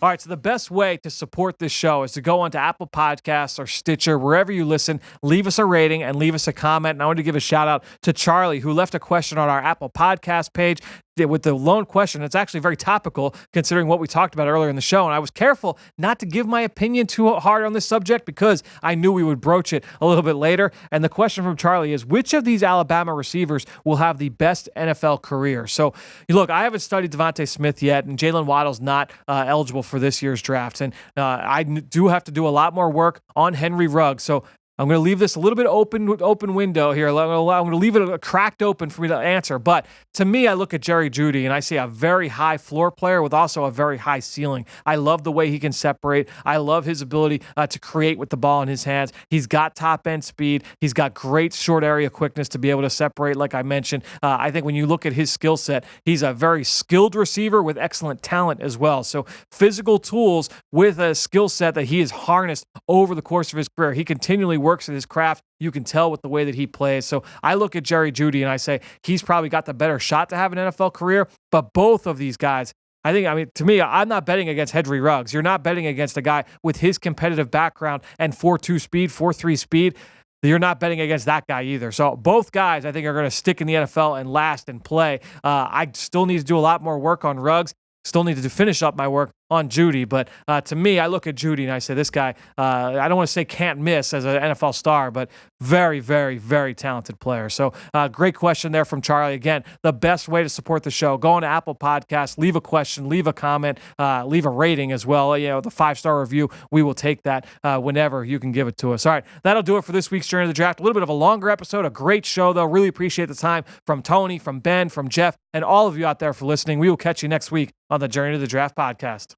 All right, so the best way to support this show is to go onto Apple Podcasts or Stitcher, wherever you listen, leave us a rating and leave us a comment. And I want to give a shout out to Charlie, who left a question on our Apple Podcast page with the lone question. It's actually very topical considering what we talked about earlier in the show. And I was careful not to give my opinion too hard on this subject because I knew we would broach it a little bit later. And the question from Charlie is, which of these Alabama receivers will have the best NFL career? So, look, I haven't studied Devontae Smith yet, and Jalen Waddle's not eligible for this year's draft. And I do have to do a lot more work on Henry Ruggs. So I'm going to leave this a little bit open window here. I'm going to leave it cracked open for me to answer. But to me, I look at Jerry Jeudy and I see a very high floor player with also a very high ceiling. I love the way he can separate. I love his ability to create with the ball in his hands. He's got top end speed. He's got great short area quickness to be able to separate, like I mentioned. I think when you look at his skill set, he's a very skilled receiver with excellent talent as well. So physical tools with a skill set that he has harnessed over the course of his career. He continually works at his craft. You can tell with the way that he plays. So I look at Jerry Jeudy and I say he's probably got the better shot to have an NFL career. But both of these guys, to me, I'm not betting against Henry Ruggs. You're not betting against a guy with his competitive background and 4.2 speed, 4.3 speed. You're not betting against that guy either. So both guys, I think, are going to stick in the NFL and last and play. I still need to do a lot more work on Ruggs. Still need to finish up my work on Jeudy. But to me, I look at Jeudy and I say, this guy, I don't want to say can't miss as an NFL star, but very, very, very talented player. So great question there from Charlie. Again, the best way to support the show, go on to Apple Podcasts, leave a question, leave a comment, leave a rating as well. The 5-star review, we will take that whenever you can give it to us. All right, that'll do it for this week's Journey to the Draft. A little bit of a longer episode, a great show, though. Really appreciate the time from Tony, from Ben, from Jeff, and all of you out there for listening. We will catch you next week on the Journey to the Draft podcast.